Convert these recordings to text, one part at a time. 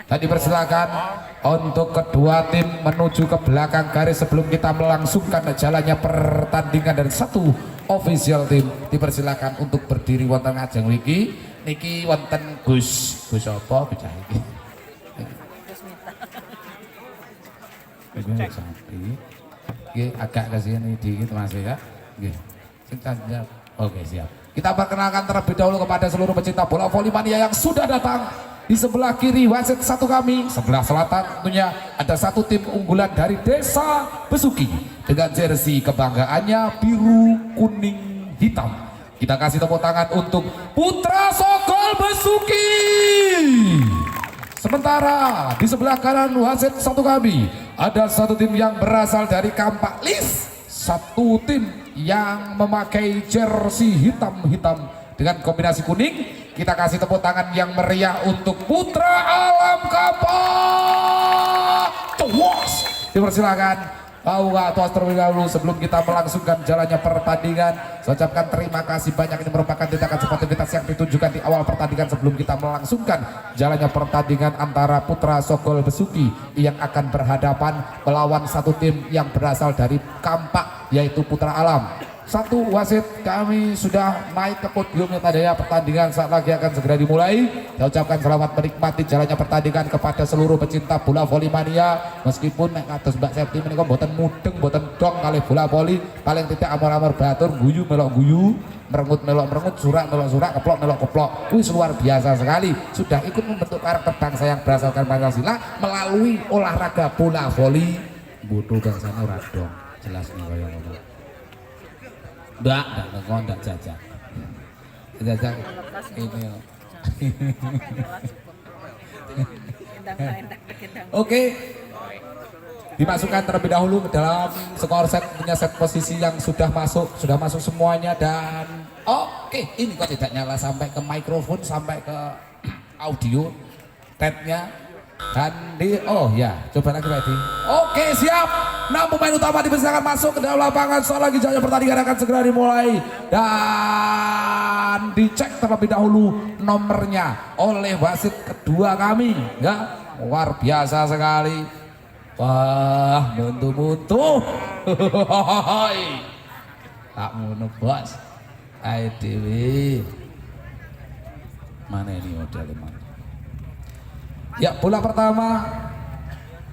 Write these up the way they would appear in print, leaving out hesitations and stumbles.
Dan dipersilakan untuk kedua tim menuju ke belakang garis sebelum kita melangsungkan jalannya pertandingan, dan satu official tim dipersilakan untuk berdiri wonten ngajeng wiki niki wonten Gus apa bocah iki. Nggih agak kesini dikit Mas ya. Nggih. Oke siap. Kita perkenalkan terlebih dahulu kepada seluruh pecinta bola voli mania yang sudah datang. Di sebelah kiri wasit satu kami, sebelah selatan tentunya ada satu tim unggulan dari Desa Besuki dengan jersey kebanggaannya biru, kuning, hitam. Kita kasih tepuk tangan untuk Putra Sokol Besuki. Sementara di sebelah kanan wasit satu kami ada satu tim yang berasal dari Kampak Lis, satu tim yang memakai jersey hitam-hitam dengan kombinasi kuning. Kita kasih tepuk tangan yang meriah untuk Putra Alam Kapak. Tuas, dipersilakan tuas terlebih dahulu sebelum kita melangsungkan jalannya pertandingan. Saya ucapkan terima kasih banyak. Ini merupakan tindakan sportivitas yang ditunjukkan di awal pertandingan sebelum kita melangsungkan jalannya pertandingan antara Putra Sokol Besuki yang akan berhadapan melawan satu tim yang berasal dari Kampak yaitu Putra Alam. Satu wasit kami sudah naik ke podium tadanya, pertandingan saat lagi akan segera dimulai. Saya ucapkan selamat menikmati jalannya pertandingan kepada seluruh pecinta bola voli mania. Meskipun nek atus Mbak Septi menika mboten mudeng mboten dong kali bola voli, paling tidak amor-amor batur, guyu melok guyu, merengut melok merengut, surak melok surak, keplok melok keplok. Wis luar biasa sekali, sudah ikut membentuk karakter bangsa yang berdasarkan Pancasila melalui olahraga bola voli. Bodoh bangsane ora dong, jelas nih kaya ngono. Enggak jajak ini. Oke, dimasukkan terlebih dahulu ke dalam skor set, punya set posisi yang sudah masuk semuanya. Dan oke, ini kok tidak nyala sampai ke mikrofon, sampai ke audio tabnya. Dan coba lagi Pak Edi. Oke siap. 6 pemain utama dipersilakan masuk ke dalam lapangan. Soal lagi jalannya pertandingan akan segera dimulai dan dicek terlebih dahulu nomornya oleh wasit kedua kami. Ya, luar biasa sekali. Wah, buntu-buntu. Tak ngono bos. Ayo dewi. Mana ini modelnya mana? Ya, bola pertama.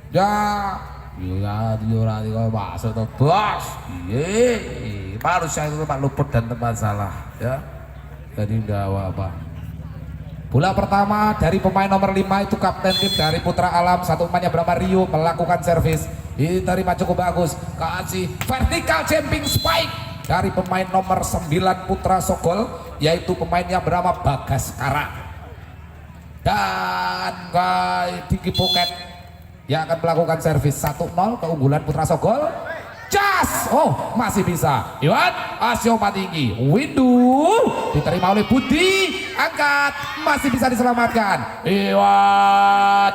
Ya, masuk tuh bos. Baru saya itu Pak luput dan tempat salah ya. Jadi enggak apa-apa. Bola pertama dari pemain nomor 5 itu kapten tim dari Putra Alam, satu pemainnya bernama Rio, melakukan servis. Diterima cukup bagus. Kasih vertical jumping spike dari pemain nomor 9 Putra Sokol, yaitu pemainnya bernama Bagas Kara. Dan Diki Pocket yang akan melakukan servis 1-0 keunggulan Putra Sokol. Cas, masih bisa. Iwan Asyoma tinggi, Windu diterima oleh Budi, angkat, masih bisa diselamatkan. Iwan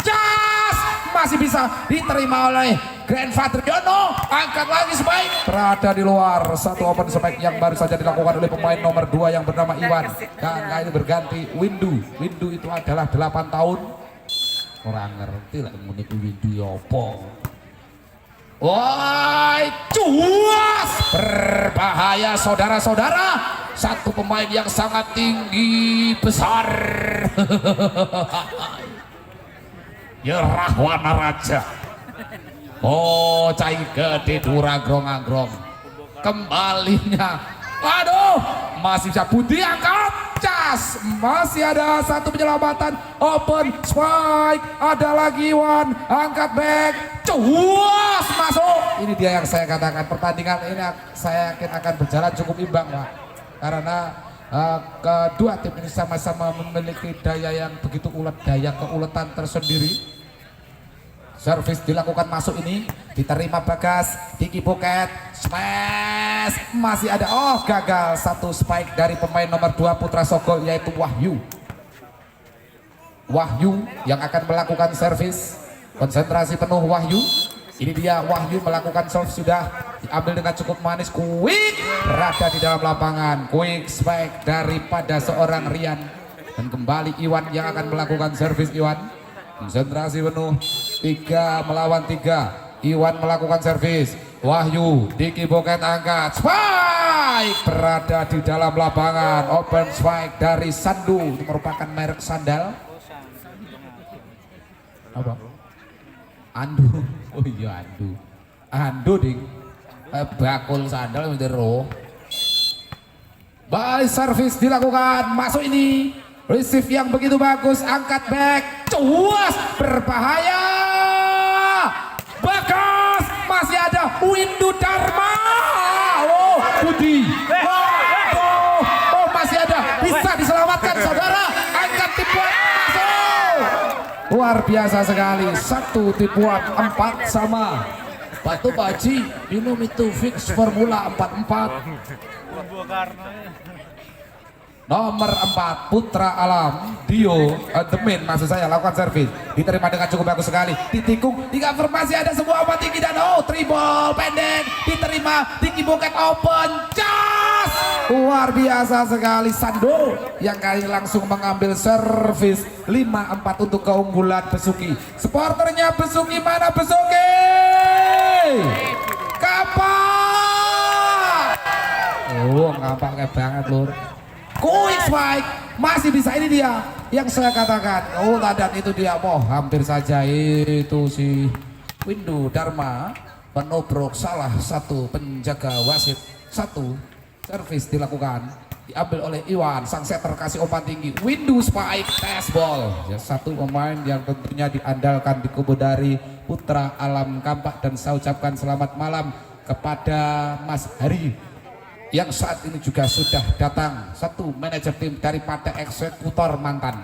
Cas, masih bisa diterima oleh Grandfather Yono, angkat lagi spike, berada di luar. Satu open spike yang baru saja dilakukan oleh pemain nomor 2 yang bernama Iwan. Dan ini berganti Windu itu adalah 8 tahun. Orang ngerti lah menik Windu yopo. Woi, cuas, berbahaya saudara-saudara. Satu pemain yang sangat tinggi besar. Ya Rahwana Raja. Cai gede duragrong-agrong. Kembalinya. Aduh, masih bisa Budi angkat. Cas, masih ada satu penyelamatan. Open spike. Ada lagi Iwan, angkat back. Cuas, masuk. Ini dia yang saya katakan, pertandingan ini saya yakin akan berjalan cukup imbang Pak. Karena kedua tim ini sama-sama memiliki daya yang begitu ulet, daya keuletan tersendiri. Servis dilakukan masuk ini, diterima Bagas, Diki Pocket, smash, masih ada, gagal. Satu spike dari pemain nomor 2 Putra Sokol yaitu Wahyu yang akan melakukan servis. Konsentrasi penuh Wahyu, Ini dia Wahyu melakukan serve sudah diambil dengan cukup manis. Quick berada di dalam lapangan. Quick spike daripada seorang Rian. Dan kembali Iwan yang akan melakukan servis. Iwan konsentrasi penuh. 3 melawan 3. Iwan melakukan servis. Wahyu Diki Boket angkat. Spike berada di dalam lapangan. Open spike dari Sandu. Ini merupakan merek sandal. Apa? Andu. Oh iya Andu. Andu ding. Bakul sandal mendero. Balik servis dilakukan. Masuk ini. Receive yang begitu bagus. Angkat back. Cuas. Berbahaya. Bagas. Masih ada Windu Dharma. Oh Budi. Oh masih ada. Bisa diselamatkan saudara. Angkat tipuan. Luar biasa sekali. 1 tipuan 4 sama. Batu Baji minum itu fix formula 44. Nomor 4 Putra Alam Dio Demin maksud saya lakukan servis. Diterima dengan cukup bagus sekali. Ditikung, tiga formasi ada sebuah obat tinggi dan triple pendek. Diterima, tinggi boket open. Cas! Luar biasa sekali Sando yang kali langsung mengambil servis 5-4 untuk keunggulan Besuki. Supporternya Besuki mana Besuki? Kapak! Oh ngapak kayak banget lur. Quick spike masih bisa, ini dia yang saya katakan. Oh dan itu dia, hampir saja itu si Windu Dharma menobrok salah satu penjaga wasit. 1 servis dilakukan, diambil oleh Iwan, sang setter kasih umpan tinggi. Windu spike test ball. Ya, 1 pemain yang tentunya diandalkan di kubu dari Putra Alam Kampak, dan saya ucapkan selamat malam kepada Mas Hari yang saat ini juga sudah datang. 1 manajer tim daripada eksekutor mantan.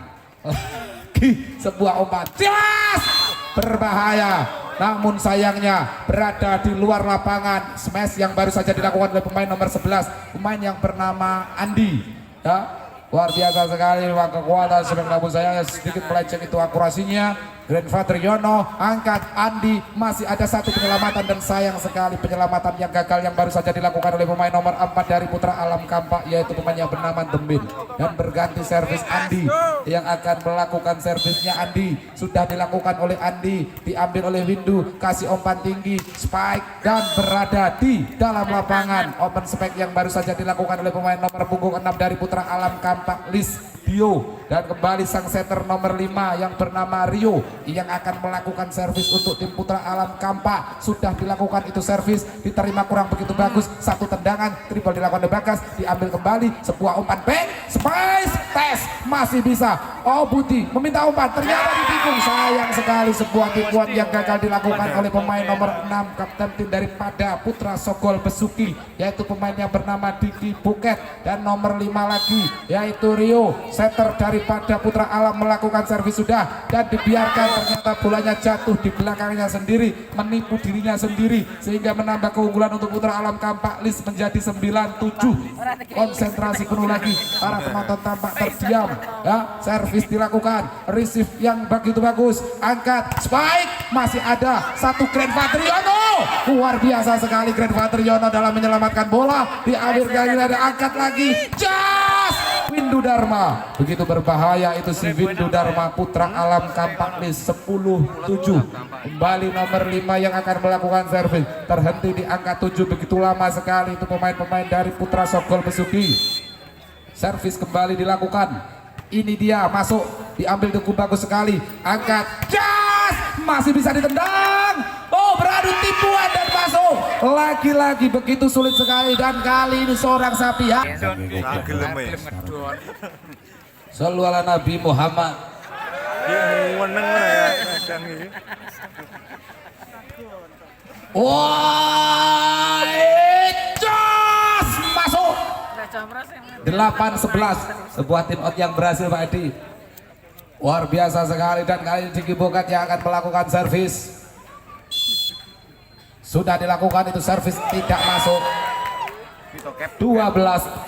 Sebuah umpan jas berbahaya, namun sayangnya berada di luar lapangan. Smash yang baru saja dilakukan oleh pemain nomor 11, pemain yang bernama Andi. Ya, luar biasa sekali kekuatan sepak namun saya sedikit melenceng itu akurasinya. Grandfather Yono angkat Andi, masih ada 1 penyelamatan dan sayang sekali penyelamatan yang gagal yang baru saja dilakukan oleh pemain nomor 4 dari Putra Alam Kampak, yaitu pemain yang bernama Demin. Dan berganti servis Andi yang akan melakukan servisnya. Andi sudah dilakukan oleh Andi, diambil oleh Windu, kasih umpan tinggi, spike dan berada di dalam lapangan. Open spike yang baru saja dilakukan oleh pemain nomor punggung 6 dari Putra Alam Kampak, Lis Dio. Dan kembali sang setter nomor 5 yang bernama Rio yang akan melakukan servis untuk tim Putra Alam Kampak. Sudah dilakukan itu servis, diterima kurang begitu bagus. 1 tendangan, triple dilakukan oleh Bagas, diambil kembali, sebuah umpan back, spice, tes, masih bisa. Oh Budi meminta umpan, ternyata ditikung. Sayang sekali sebuah tipuan yang gagal dilakukan oleh pemain nomor 6 kapten tim daripada Putra Sogol Besuki, yaitu pemain yang bernama Diki Buket. Dan nomor 5 lagi yaitu Rio, setter daripada Putra Alam melakukan servis sudah, dan dibiarkan ternyata bolanya jatuh di belakangnya sendiri, menipu dirinya sendiri sehingga menambah keunggulan untuk Putra Alam Kampak. List menjadi 9-7. Konsentrasi penuh lagi, para penonton tampak terdiam. Ya, servis dilakukan, receive yang begitu bagus, angkat spike, masih ada 1 Grandfather Yono. Luar biasa sekali Grandfather Yono dalam menyelamatkan bola. Diambil kali ada angkat lagi, jas Windu Dharma. Begitu berbahaya itu si Windu Dharma. Putra Alam Kampak list 10-7. Kembali nomor 5 yang akan melakukan servis, terhenti di angka 7. Begitu lama sekali itu pemain-pemain dari Putra Sogol Besuki. Servis kembali dilakukan, ini dia masuk, diambil cukup bagus sekali, angkat jas, masih bisa ditendang. Oh beradu tipuan dan masuk. Lagi-lagi begitu sulit sekali, dan kali ini seorang sapi ya. Shallu ala Nabi Muhammad. Wah, jas masuk. 8-11, sebuah tim out yang berhasil Pak Edi. Luar biasa sekali, dan kali ini Diki Bokat yang akan melakukan servis. Sudah dilakukan itu servis, tidak masuk. 12-8,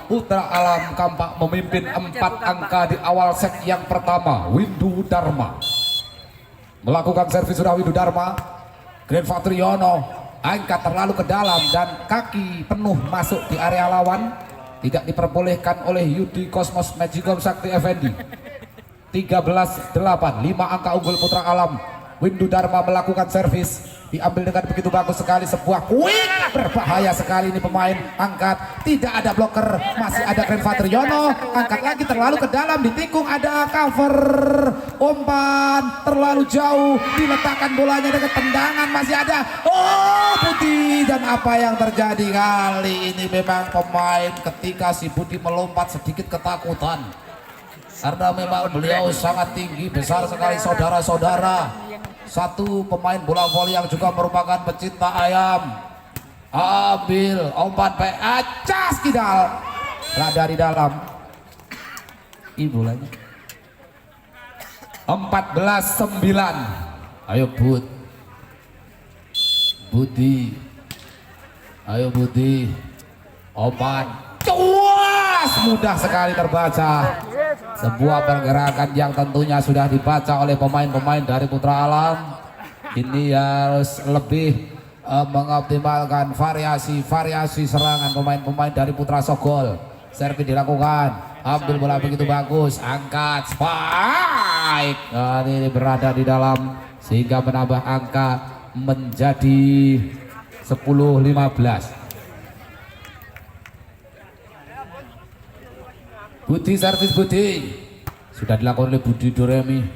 Putra Alam Kampak memimpin 4 angka di awal set yang pertama. Windu Dharma melakukan servis sudah, Windu Dharma Grand Fatriono angkat terlalu ke dalam dan kaki penuh masuk di area lawan, tidak diperbolehkan oleh Yudi Cosmos Magicom Sakti Effendi. 13-8, 5 angka unggul Putra Alam. Windu Dharma melakukan servis, diambil dengan begitu bagus sekali, sebuah quick, berbahaya sekali ini pemain, angkat, tidak ada blocker, masih ada Grand Fatriono, angkat lagi terlalu ke dalam, ditikung, ada cover, umpan terlalu jauh, diletakkan bolanya dengan tendangan, masih ada, oh Budi, dan apa yang terjadi kali ini memang pemain ketika si Budi melompat sedikit ketakutan karena memang beliau sangat tinggi, besar sekali saudara-saudara. Satu pemain bola voli yang juga merupakan pecinta ayam, ambil umpan acas kidal, berada di dalam ibu lagi. 14-9, ayo Budi, ayo Budi, umpan cuas, mudah sekali terbaca. Sebuah pergerakan yang tentunya sudah dibaca oleh pemain-pemain dari Putra Alam. Ini harus lebih mengoptimalkan variasi serangan pemain-pemain dari Putra Sogol. Servis dilakukan, ambil bola begitu bagus, angkat, spike. Nah, ini berada di dalam sehingga menambah angka menjadi 10-15. Budi servis, Budi sudah dilakukan oleh Budi Doremi.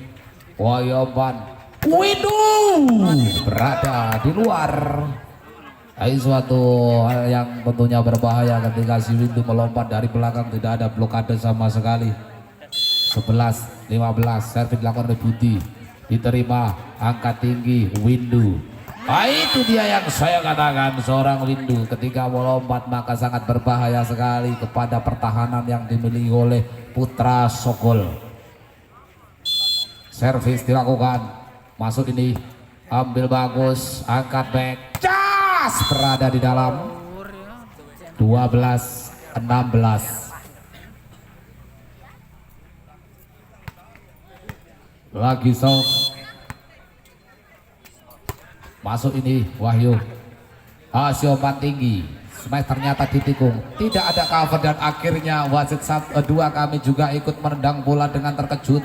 Wayoban Windu berada di luar. Ini suatu hal yang tentunya berbahaya ketika si Windu melompat dari belakang, tidak ada blokade sama sekali. 11-15, servis dilakukan oleh Budi, diterima, angkat tinggi Windu. Itu dia yang saya katakan, seorang Windu ketika melompat maka sangat berbahaya sekali kepada pertahanan yang dimiliki oleh Putra Sogol. Servis dilakukan, masuk ini, ambil bagus, angkat back, cas, berada di dalam. 12-16. Lagi soft. Masuk ini Wahyu, hasil umpan tinggi, smash ternyata ditikung, tidak ada cover dan akhirnya wasit 2 kami juga ikut menendang bola dengan terkejut.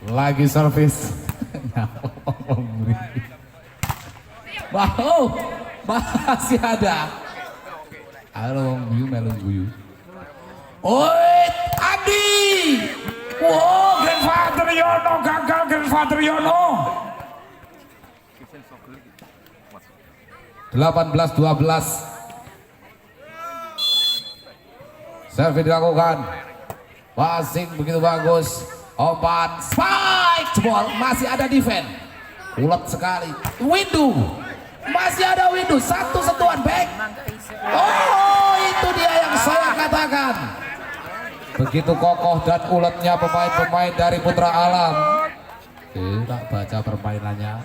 Lagi servis. Wow, masih ada. Halo melu guyu. Oi, Adi. Wow, Grand Fatriono gagal, Grand Fatriono. 18-12. Servis dilakukan. Passing begitu bagus. Umpan spike ball, masih ada defense. Ulet sekali. Windu. Masih ada Windu, satu sentuhan back. Oh, itu dia yang saya katakan. Begitu kokoh dan uletnya pemain-pemain dari Putra Alam. Tak baca permainannya.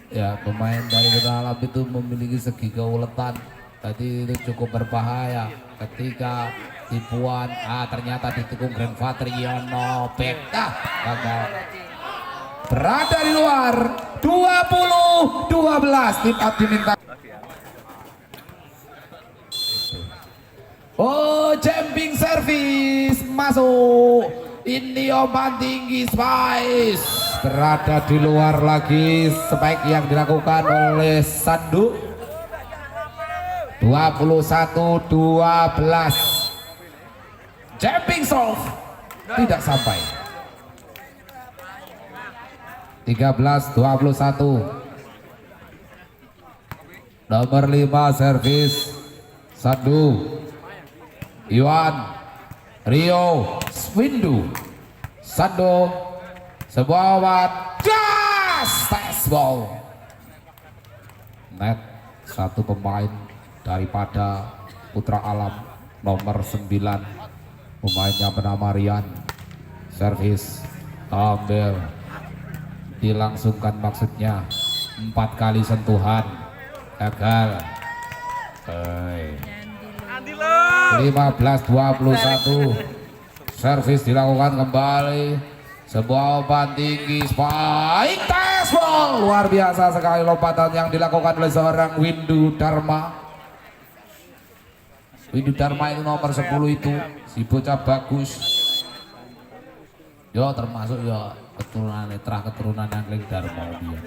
Ya, pemain dari Putra Alam itu memiliki segi keuletan. Tadi itu cukup berbahaya ketika tipuan. Ternyata ditikung Grand Fatriono. Gagal. Berada di luar. 20-12. Tim out diminta. Oh, jumping service masuk. Ini umpan tinggi Spice. Berada di luar lagi spike yang dilakukan oleh Sandu. 21-12. Jumping solve tidak sampai. 13-21. Nomor 5 servis Sandu. Iwan, Rio, Windu, Sando, sebuah umpan, gas, fastball. Net satu pemain daripada Putra Alam nomor 9, pemainnya bernama Rian. Servis, ambil, dilangsungkan maksudnya, 4 kali sentuhan, gagal. 15-21. Servis dilakukan kembali, sebuah umpan tinggi, spike tes ball, luar biasa sekali lompatan yang dilakukan oleh seorang Windu Dharma. Windu Dharma itu nomor 10 itu, si bocah bagus. Yo termasuk yo keturunan keturunan yang Windu Dharma dia.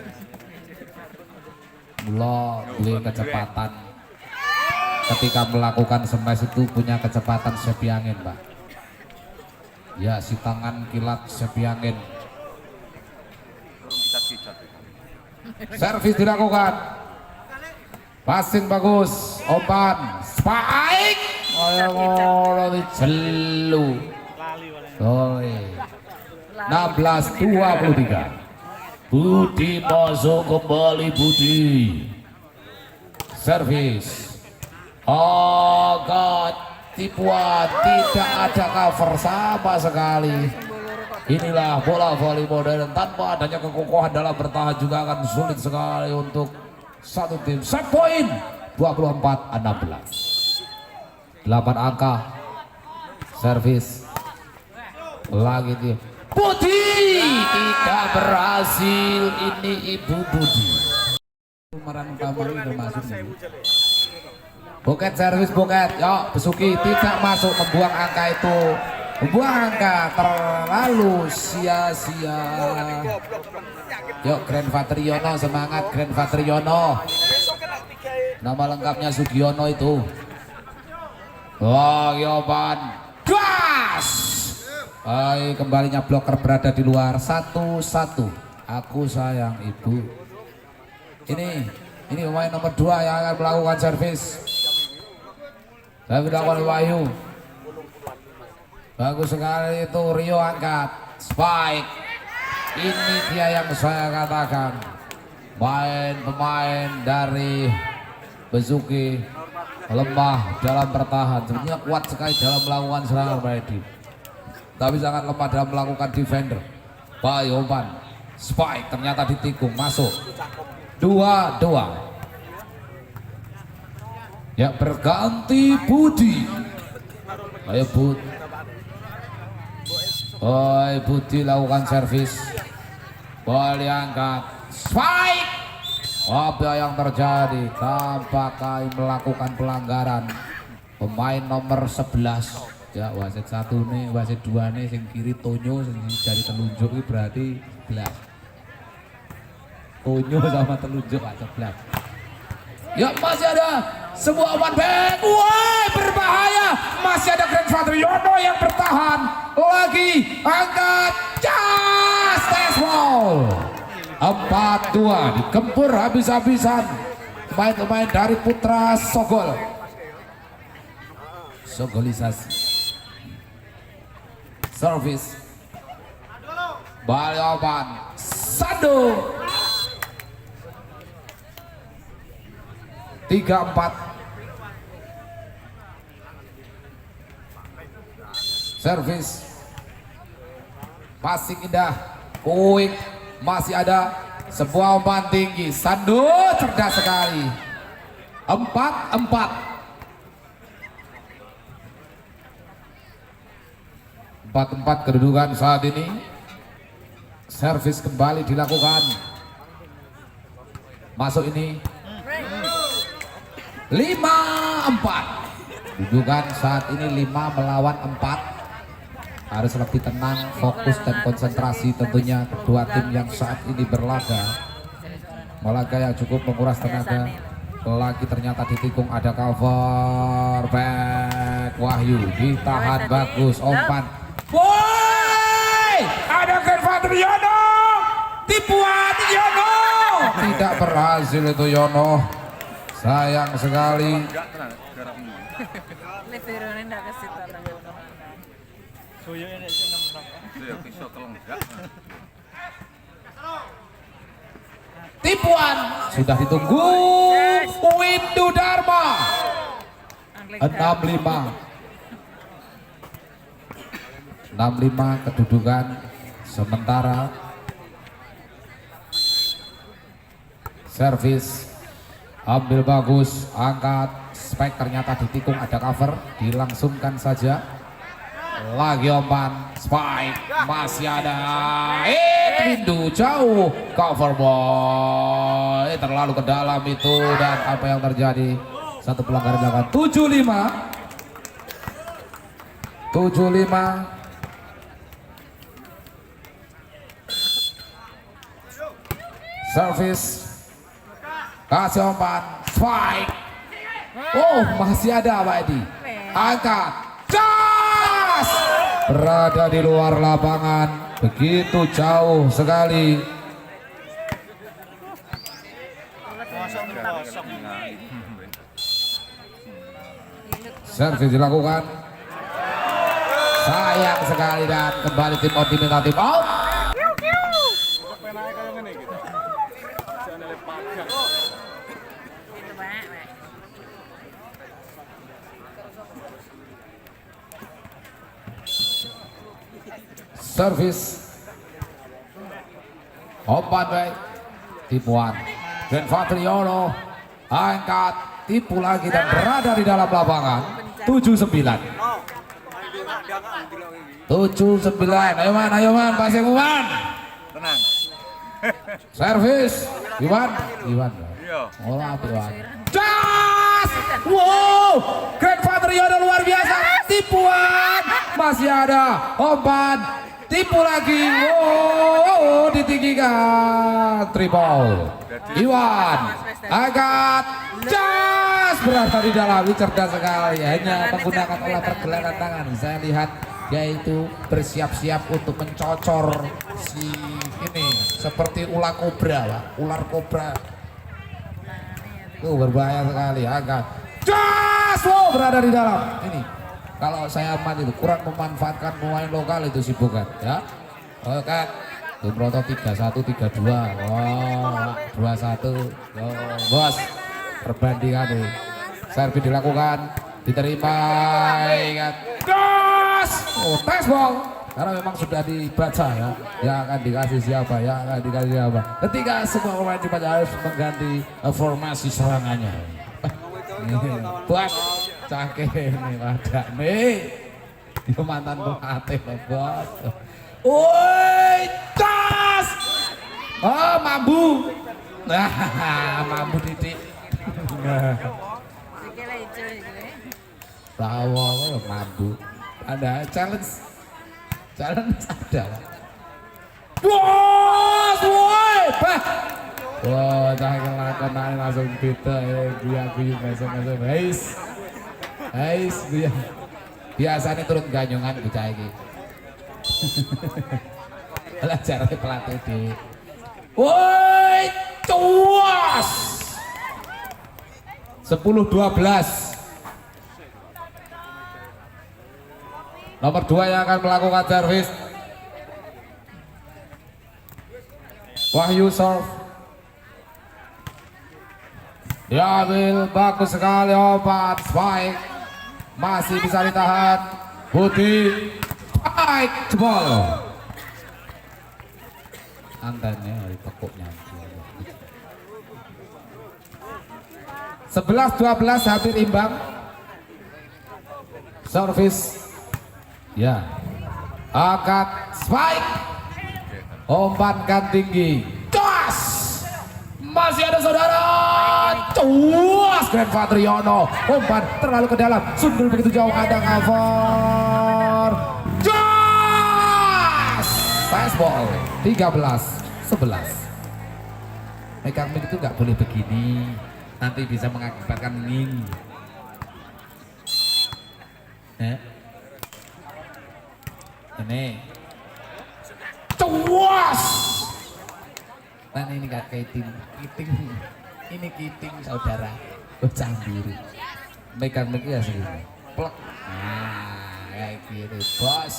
Lo duwe kecepatan ketika melakukan smash itu punya kecepatan sepi angin, Pak. Ya, si tangan kilat sepi angin. Servis dilakukan. Passing bagus, umpan, spike. Oh, celu. Oi. 16-23. Budi masuk kembali Budi. Servis. Oh God. Tipuan, tidak ada cover sama sekali. Inilah bola voli modern, tanpa adanya kekokohan dalam bertahan juga akan sulit sekali untuk satu tim. Set point 24-16. 8 angka. Servis lagi dia. Budi tidak berhasil. Ini Ibu Budi. Pemeran utama ini termasuk ini. Buket servis buket, yuk Besuki tidak masuk, membuang angka itu, membuang angka terlalu sia-sia. Yuk Grand Fatriono, semangat Grand Fatriono, nama lengkapnya Sugiono itu. Wah Yoban, gas. Ay, kembalinya bloker berada di luar, 1-1. Aku sayang ibu. Ini pemain nomor 2 yang akan melakukan servis. Saya bilang Wahyu, bagus sekali itu. Rio angkat spike. Ini dia yang saya katakan, pemain dari Besuki lemah dalam bertahan. Sebenarnya kuat sekali dalam melakukan serangan Brady, tapi sangat lemah dalam melakukan defender. Bayoban spike ternyata ditikung, masuk 2-2. Ya berganti Budi. Ayo Bud. Oi Budi lakukan servis. Bola diangkat. Spike. Apa yang terjadi? Tampaknya melakukan pelanggaran pemain nomor 11. Ya wasit 1 nih, wasit 2 nih, sing kiri Tonyo, sing jari telunjuk ini berarti 11. Tonyo sama telunjuk aja 11. Ya masih ada sebuah one back, wah berbahaya, masih ada Grand Fatriono yang bertahan lagi, angkat, jas, tes ball. 4-2 digempur habis-habisan pemain-pemain dari Putra Sogol. Sogolisasi. Service. Balioban. Sando. 3-4. Servis. Passing indah. Quick. Masih ada sebuah umpan tinggi. Sando cerdas sekali. 4-4. 4-4 kedudukan saat ini. Servis kembali dilakukan. Masuk ini 5-4. Kedudukan saat ini 5 melawan 4. Harus lebih tenang, fokus dan konsentrasi tentunya kedua tim yang saat ini berlaga. Melaga yang cukup menguras tenaga. Lagi ternyata ditikung, ada cover back. Wahyu ditahan bagus, umpan. Boy, ada Grand Fatriono, tipuan Yono, tidak berhasil itu Yono, sayang sekali. Tipuan sudah ditunggu Windu Dharma. 65 kedudukan sementara. Servis ambil bagus, angkat spike ternyata ditikung, ada cover, dilangsungkan saja. lagi umpan spike masih ada Windu jauh cover boy terlalu ke dalam itu dan apa yang terjadi satu pelanggaran dilakukan 75 service kasih umpan spike masih ada Pak Edi angkat jas berada di luar lapangan begitu jauh sekali servis dilakukan sayang sekali dan kembali tim out diminta tim out servis umpan baik tipuan Grand Fatriono angkat tipu lagi dan berada di dalam lapangan 79 ayo man pasang Iwan tenang servis Iwan iya Iwan jas wow Grand Fatriono luar biasa tipuan masih ada umpan tipu lagi, ditinggikan, triple, Iwan, angkat, jas berada di dalam, cerdas sekali, hanya menggunakan olah pergelangan tangan, saya lihat yaitu bersiap-siap untuk mencocor si ini, seperti ular kobra, itu berbahaya sekali, angkat, jas, berada di dalam, ini. Kalau saya amati itu kurang memanfaatkan pemain lokal itu sih bukan ya. Oke. Tumbroto 31 32. Wow, 21. Bos. Perbandingan ini. Servis dilakukan, diterima ingat. Gas! Tes ball. Karena memang sudah dibaca ya. Yang akan dikasih siapa, Ketika semua pemain di harus mengganti formasi serangannya. Buat cakep nih wadah nih itu mantan pelatih bos woi tas mambu mambu titik tahu mambu ada challenge ada bos woi wah jangan lakukan langsung kita biar besok biasanya turun ganyungan bocah iki. Belajar pelatih di. Woi, cuas. 10-12. Nomor 2 yang akan melakukan servis. Wahyu serve. Diambil bagus sekali umpan spike. Masih bisa ditahan Budi baik jebol antennya tekuknya 11-12 hampir imbang servis ya angkat spike umpankan tinggi tos masih ada saudara cuas Grand Fatriono umpan terlalu ke dalam sundul begitu jauh ada cover jas fastball 13-11 megang mic itu nggak boleh begini nanti bisa mengakibatkan nging ini cuas nah ini gak kiting ini kiting saudara bocah biru megang mic ya segini plek nah kayak gitu bos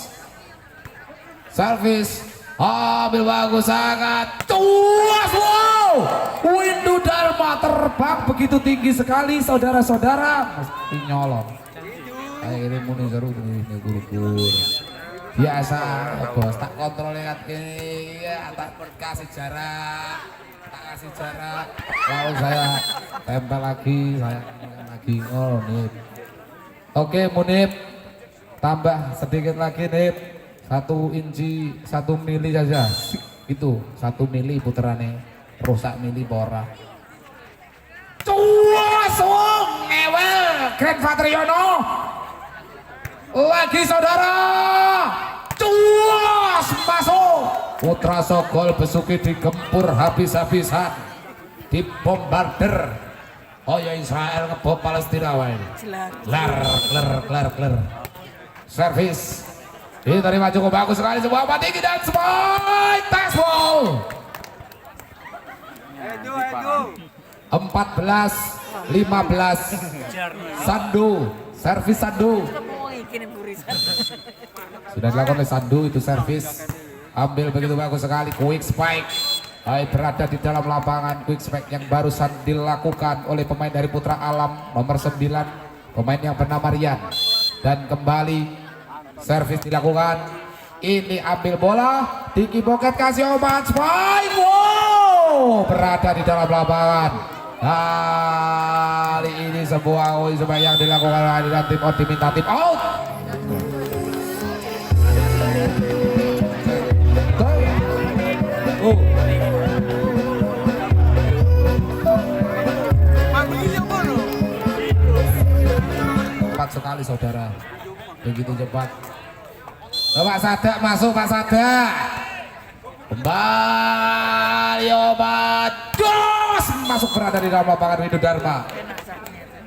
servis ambil bagus sangat cuas wow Windu Dharma terbang begitu tinggi sekali saudara-saudara mesti nyolong kayak ini muni seru ini guru-guru biasa bos tak kontrol lihat gini ya tak kasih jarak lalu saya tempel lagi saya lagi Munib oke Munib tambah sedikit lagi nih 1 inci 1 mili saja itu 1 mili puterannya rusak mili bora cuasung ewel Grand Fatriono lagi saudara cuas masuk Putra Sogol Besuki digempur habis-habisan dibombarder oh ya Israel ngebom Palestina wae kler servis diterima cukup bagus sekali sebuah umpan tinggi dan spike touch ball 14-15 Sandu servis Sandu sudah dilakukan oleh Sandu itu servis ambil begitu bagus sekali quick spike berada di dalam lapangan quick spike yang barusan dilakukan oleh pemain dari Putra Alam nomor 9 pemain yang bernama Rian dan kembali servis dilakukan ini ambil bola Diki Boket kasih umpan spike wow berada di dalam lapangan kali ini sebuah yang dilakukan oleh tim out diminta tim out cepat sekali saudara begitu cepat Pak Sadak masuk Pak Sadak kembali obat jos masuk berada di dalam lapangan Windu Dharma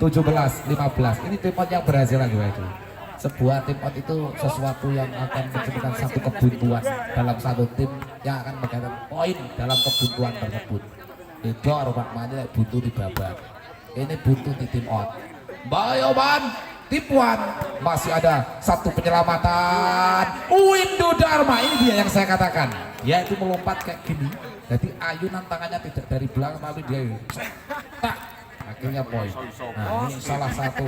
17-15 ini tim out yang berhasil lagi itu sebuah tim out itu sesuatu yang akan menjadikan satu kebuntuan dalam satu tim yang akan menggandakan poin dalam kebuntuan tersebut itu rumahnya buntu di babak ini buntu di tim out Bayoban tipuan masih ada satu penyelamatan Windu Dharma ini dia yang saya katakan yaitu melompat kayak gini jadi ayunan tangannya tidak dari belakang tapi dia tak akhirnya poin nah ini salah satu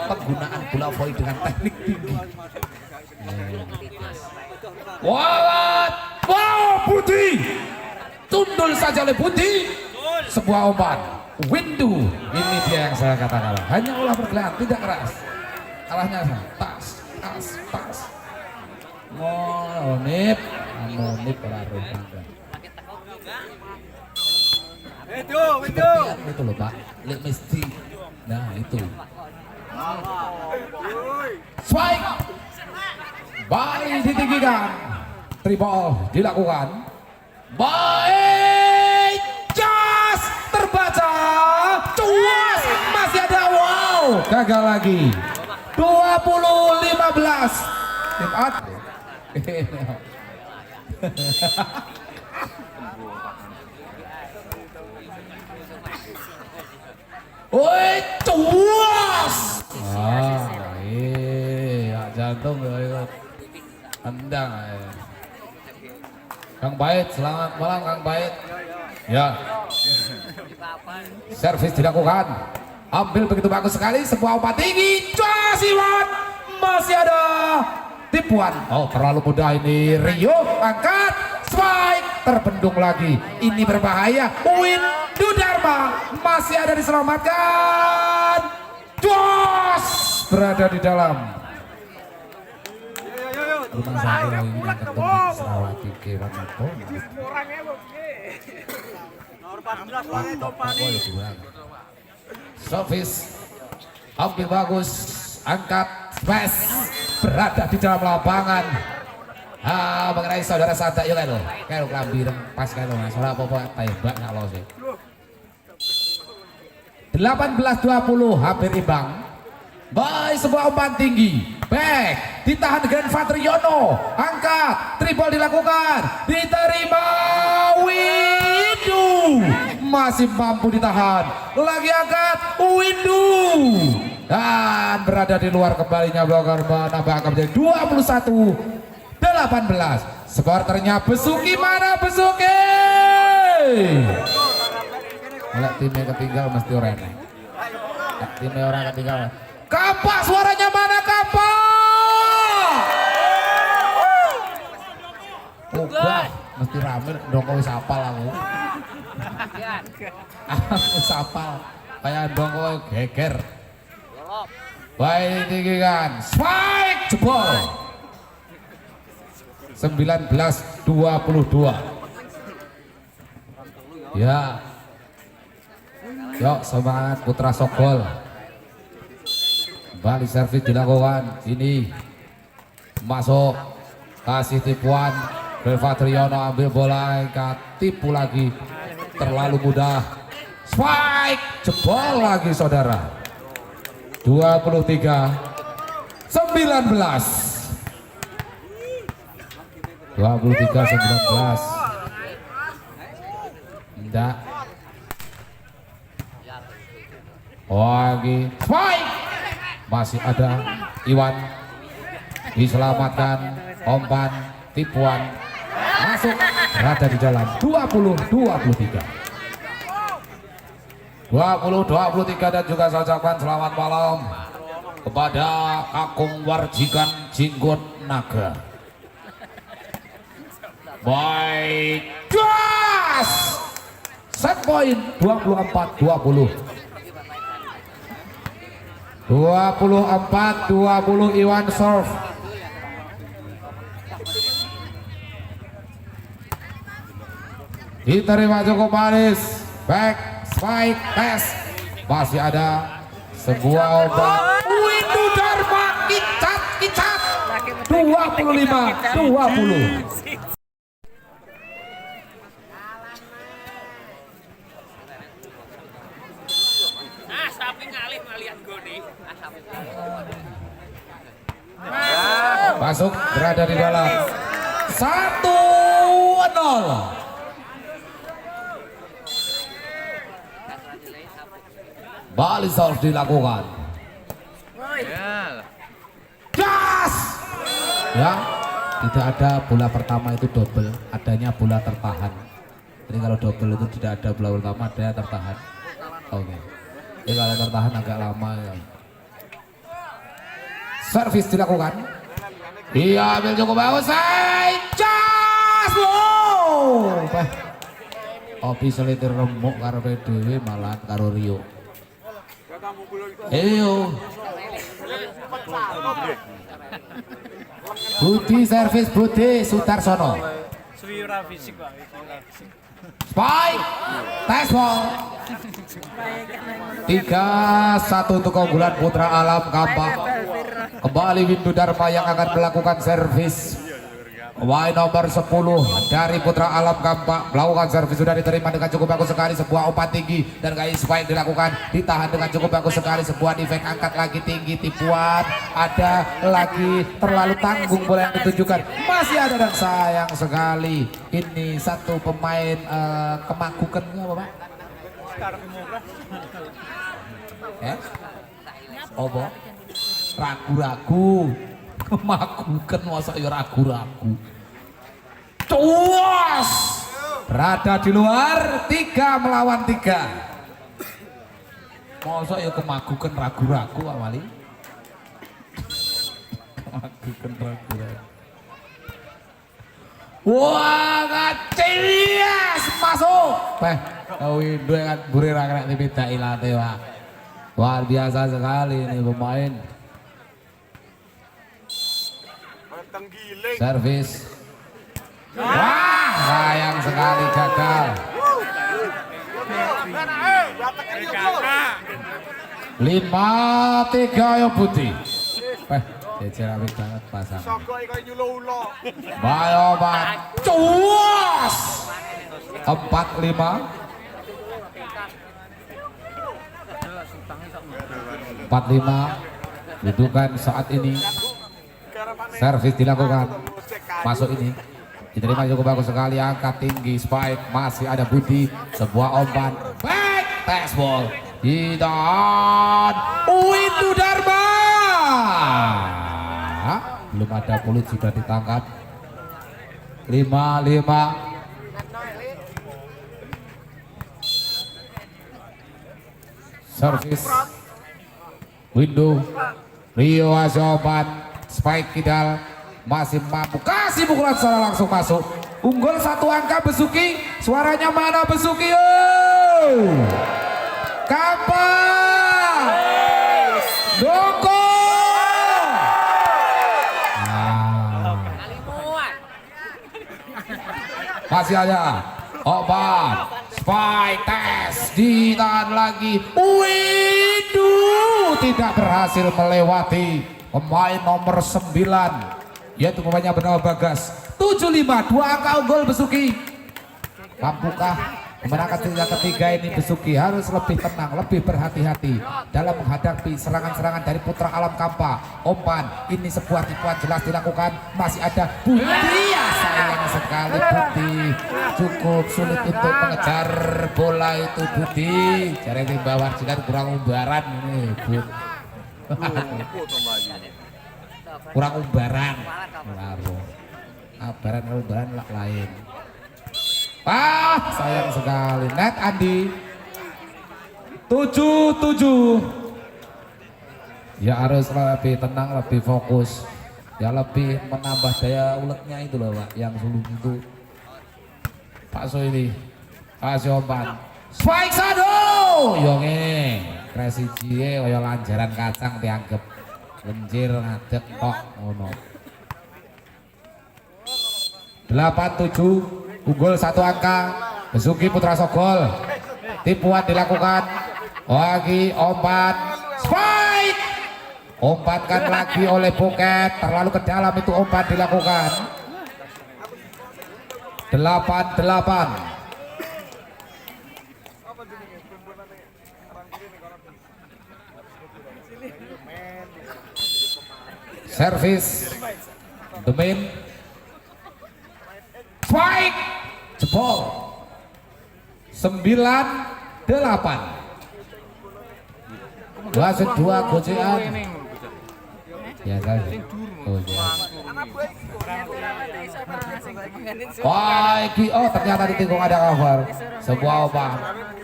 penggunaan bola voli dengan teknik tinggi wow Budi tundul saja oleh Budi sebuah umpan Windu ini dia yang saya katakan hanya olah pergelaran tidak keras kalahnya tas monip berarti itu loh Pak lihat mesti nah itu spike baik ditinggikan triple dilakukan baik jas terbaca cuas masih ada wow gagal lagi 20-15 tim out woi cuas iya jantung ikut tendang Kang Bait selamat malam Kang Bait ya servis dilakukan ambil begitu bagus sekali sebuah umpan tinggi cuas Iwan masih ada tipuan oh terlalu mudah ini Rio angkat spike terbendung lagi ini berbahaya Windu Dharma masih ada diselamatkan jos berada di dalam rumah sakit ini yang ketemu Serawati kira Sofis ambil bagus angkat space berada di dalam lapangan mengenai saudara Sadak yuk kan lo kelambi pas kan lo masalah apa-apa tembak nggak lo sih 18-20 hampir imbang baik sebuah umpan tinggi back ditahan Grand Fatriono angkat triple dilakukan diterima Windu masih mampu ditahan lagi angkat Windu dan berada di luar kembalinya blokar menambah angka menjadi 21-18 supporternya Besuki mana Besuki kalau timnya ketinggal mesti orang timnya orang ketinggalan Kapak suaranya mana Kapak mesti rame dong kau sapal aku sapal kayak dong kau geger baik tinggi kan spike jebol. 19-22. Ya. Yuk semangat Putra Sogol. Kembali servis dilakukan. Ini masuk, kasih tipuan. Belva Triyono ambil bola, tipu lagi. Terlalu mudah. Spike jebol lagi saudara. 23-19. 23-19. Enggak. Lagi spike. Masih ada Iwan. Diselamatkan. Ompan tipuan masuk, berada di jalan. 20-23. 20-23 dan juga saya ucapkan selamat malam kepada Kakung Warjikan Jinggot Naga. Baik, gas! Set point 24-20. 24-20 Iwan serve. Diterima cukup manis. Back, spike, pass. Masih ada sebuah obat. Windu Dharma, kicat. 25-20. Masuk, berada di dalam. 1-0. Bali serve dilakukan. Gas! Ya, tidak ada bola pertama itu double, adanya bola tertahan. Jadi kalau double itu tidak ada bola pertama, ada tertahan. Oke. Jadi kalau tertahan agak lama ya. Servis dilakukan. Dia ambil cukup bagus. Jas! Wow! Opi selitir remuk karo PDW malah karo Rio. Eyo. Budi servis Budi Sutarsono. Spike. Tes ball. 3-1 untuk keunggulan Putra Alam Kampak. Kembali Windu Dharma yang akan melakukan servis. Pemain nomor 10 dari Putra Alam Kampak melakukan servis, sudah diterima dengan cukup bagus sekali, sebuah umpan tinggi dan kali spike dilakukan, ditahan dengan cukup bagus sekali, sebuah defense angkat lagi tinggi, tipuan ada lagi, terlalu tanggung bola yang ditunjukkan, masih ada dan sayang sekali ini satu pemain kemagukan apa Pak? Obo ragu-ragu kemagukan masa ya ragu-ragu. Cuas berada di luar, 3 melawan 3. Masa ya kemagukan ragu-ragu awali. Kemagukan ragu-ragu. Wah, ngacilias masuk. Windu kan burir kena tidak ilate Pak. Luar biasa sekali ini pemain. Servis. Wah, sayang sekali gagal. 5-3 yang putih. Cecer banget pasang. Bayoman. Cuas. 4-5. 4-5. Dudukan saat ini. Servis dilakukan, masuk ini, diterima cukup bagus sekali, angkat tinggi, spike, masih ada Budi, sebuah umpan, back, pass ball, ditahan, Windu Dharma, belum ada Pulut sudah ditangkap, 5-5, servis, Windu, Rio Asobat. Spike Kidal masih mampu kasih pukulan secara langsung masuk, unggul 1 angka Besuki. Suaranya mana Besuki? Kampak Doko masih ada Oban, spike tes, ditahan lagi. Widuh, tidak berhasil melewati pemain nomor 9, yaitu pemainnya bernama Bagas. 75, 2 angka unggul Besuki. Mampukah memenangkan tiga ketiga ini? Besuki harus lebih tenang, lebih berhati-hati dalam menghadapi serangan-serangan dari putra alam Kampa. Umpan ini sebuah tipuan jelas dilakukan. Masih ada Budi, ya sayang sekali Budi, cukup sulit untuk mengejar bola itu Budi. Cara yang bawah jidat kurang umbaran ini Bud. Kurang umbaran, umbaran lain. Sayang sekali. Net Andi 7-7. Ya harus lebih tenang, lebih fokus, ya lebih menambah daya uletnya itu loh Pak, yang sulung itu. Pak So ini kasih umpan spike sado yonge kresi cie kaya lanjaran kacang dianggap lenjir ngadek kok ngono. 8-7. Unggul 1 angka Besuki Putra Sogol. Tipuan dilakukan lagi, umpan spike, umpankan lagi oleh Buket, terlalu ke dalam itu umpan dilakukan. 8-8. Servis Demin, spike, jebol. 9-8. Wasit 2 gocean. Ya kan. Oh ya. Ternyata di tikung ada cover. Sebuah umpan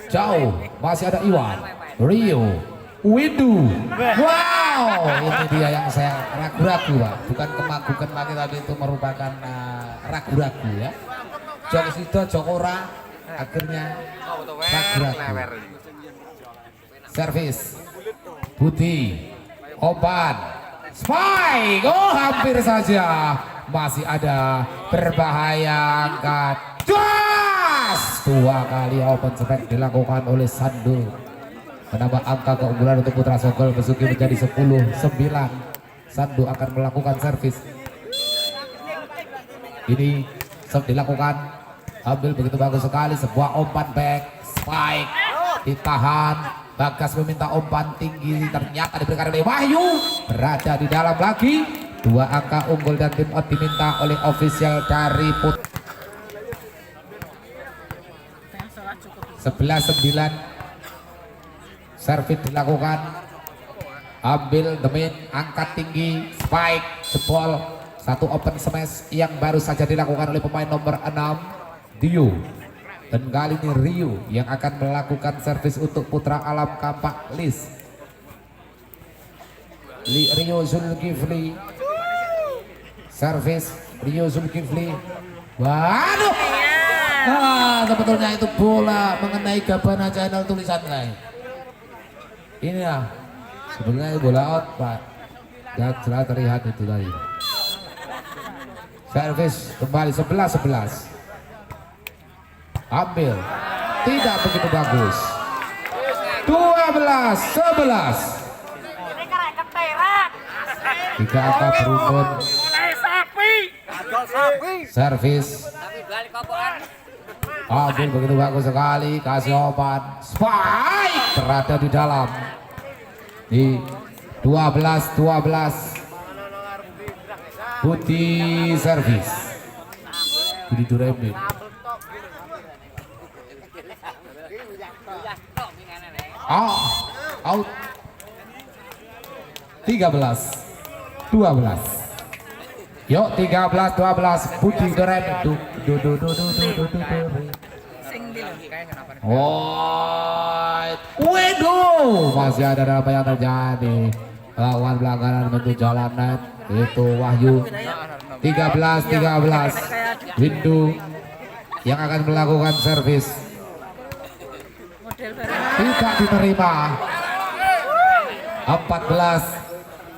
jauh, masih ada Iwan, Rio, Windu. Wow, ini dia yang saya ragu-ragu Pak. Bukan kemagukan lagi, tapi itu merupakan ragu-ragu ya. Joko Sido, Jokora akhirnya ragu-ragu. Servis Budi, umpan spike, hampir saja, masih ada, berbahaya, angkat gas. 2 kali open spike dilakukan oleh Sandu, menambah angka keunggulan untuk Putra Sogol. Besuki menjadi 10-9. Sandu akan melakukan servis ini, dilakukan, ambil begitu bagus sekali, sebuah umpan back spike ditahan. Bagas meminta umpan tinggi, ternyata diberikan oleh Wahyu, berada di dalam lagi. 2 angka unggul dan tim out diminta oleh official dari Put. 11-9. Servis dilakukan, ambil Demin, angkat tinggi, spike, jebol. 1 open smash yang baru saja dilakukan oleh pemain nomor 6 Dio. Dan kali ini Rio yang akan melakukan servis untuk Putra Alam Kampak Lis. Rio Zulkifli. Servis Rio Zulkifli. Waduh. Sebetulnya itu bola mengenai Gabana Channel tulisan lain. Ini ya. Sebenarnya bola out Pak. Gak jelas terlihat itu tadi. Servis kembali 11-11. Ambil, tidak begitu bagus. 12-11. 3 angka beruntun. Servis ambil begitu bagus sekali, kasih umpan spike, berada di dalam. Di 12-12. Budi servis, Budi Duremi. Out. 13-12. Yuk 13-12. Budi Duremi. Waduh, masih ada apa yang terjadi. Lawan pelanggaran bentuk jalan net itu Wahyu. 13-13. Windu yang akan melakukan servis. Tidak diterima. 14-13.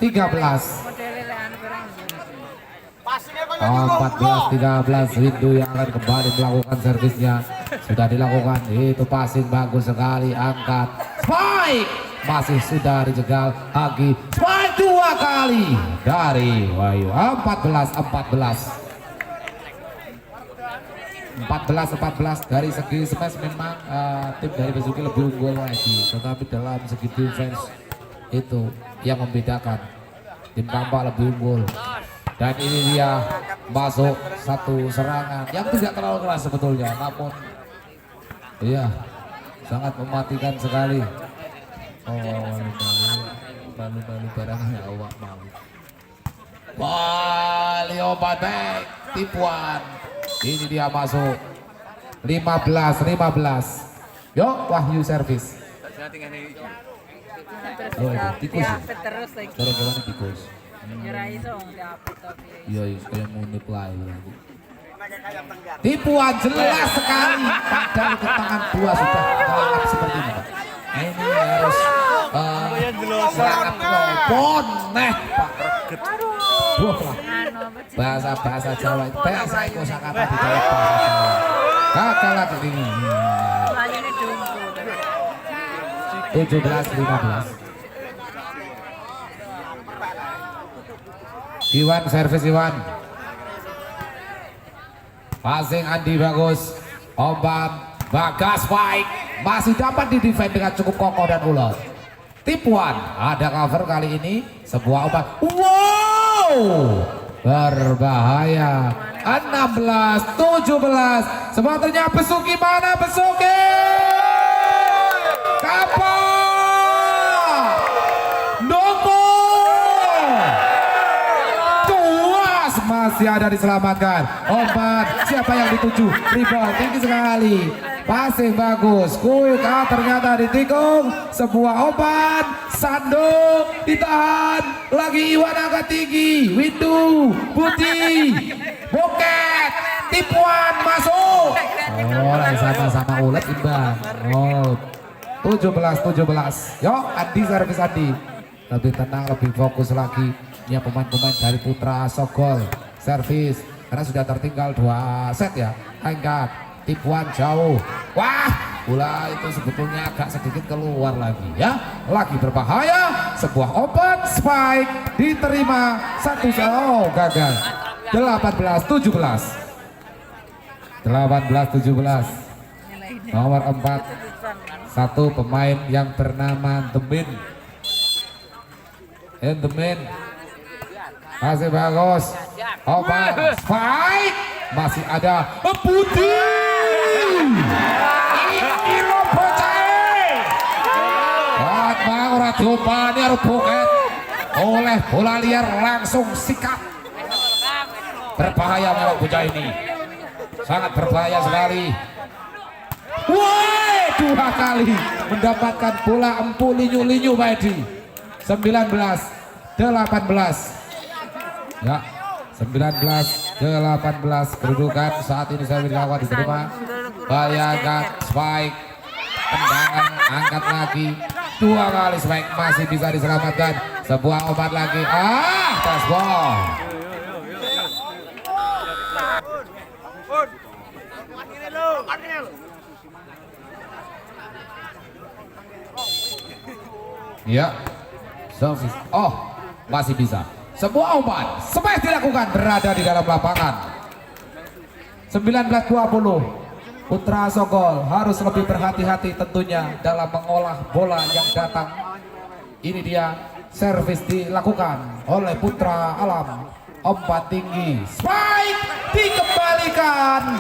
14-13 Windu yang akan kembali melakukan servisnya. Sudah dilakukan, itu passing bagus sekali, angkat spike, masih sudah dijegal lagi, spike 2 kali dari Wahyu. 14 dari segi smash memang tim dari Basuki lebih unggul lagi, tetapi dalam segi defense itu yang membedakan, tim Kampak lebih unggul. Dan ini dia masuk satu serangan yang tidak terlalu keras sebetulnya, namun iya sangat mematikan sekali. Balu barangnya awak mau Bali obat back tipuan. Ini dia masuk 15. Yuk Wahyu servis. Tikus ya? Terus tikus. Iya, kayak mau ngeplay lagi. Tipuan jelas sekali, padahal ke tangan 2 sudah terangkat seperti ini, Pak. Ini harus serangan telepon, Pak. Bahasa Jawa, bahasa kosakata di dalam bahasa Jawa. Kakak lagi ini. 17-15. Iwan servis Iwan. Passing Andi bagus. Obat Bagas baik. Masih dapat di defend dengan cukup kokoh dan ulet. Tipuan. Ada cover kali ini. Sebuah obat. Wow. Berbahaya. 16-17. Sebetulnya Besuki mana Besuki? Kapal. Masih ada diselamatkan. Obat siapa yang dituju? Rebound tinggi sekali. Passing bagus. Quick ternyata ditikung. Sebuah obat. Sando ditahan. Lagi Iwan angkat tinggi. Windu Putih. Boket. Tipuan masuk. Oh sama-sama ulet imbang. Oh 17-17. Yuk Andi servis Andi. Lebih tenang, lebih fokus lagi. Ini pemain-pemain dari Putra Sogol servis karena sudah tertinggal 2 set ya. Angkat tipuan jauh. Wah, bola itu sebetulnya agak sedikit keluar lagi ya. Lagi berbahaya. Sebuah open spike diterima satu. Oh, gagal. 18-17. Nomor 4. Satu pemain yang bernama Demin. Demin. Masih bagus. Obat spike masih ada Putih. Ini Lopocai. Buat mau Radiopan ya Boket oleh bola liar langsung sikat. Berbahaya memang bocah ini. Sangat berbahaya sekali. Woi 2 kali mendapatkan bola empu linyu-linyu Pak Edi. 19-18. Ya, 19-18 kedudukan saat ini saya dilakukan diterima. Bayangkan spike, tendangan angkat lagi 2 kali spike masih bisa diselamatkan. Sebuah obat lagi. Gasball. Ya, service. Oh, masih bisa. Sebuah obat smash dilakukan berada di dalam lapangan. 19-20. Putra Sogol harus lebih berhati-hati tentunya dalam mengolah bola yang datang. Ini dia servis dilakukan oleh Putra Alam. Obat tinggi, spike dikembalikan.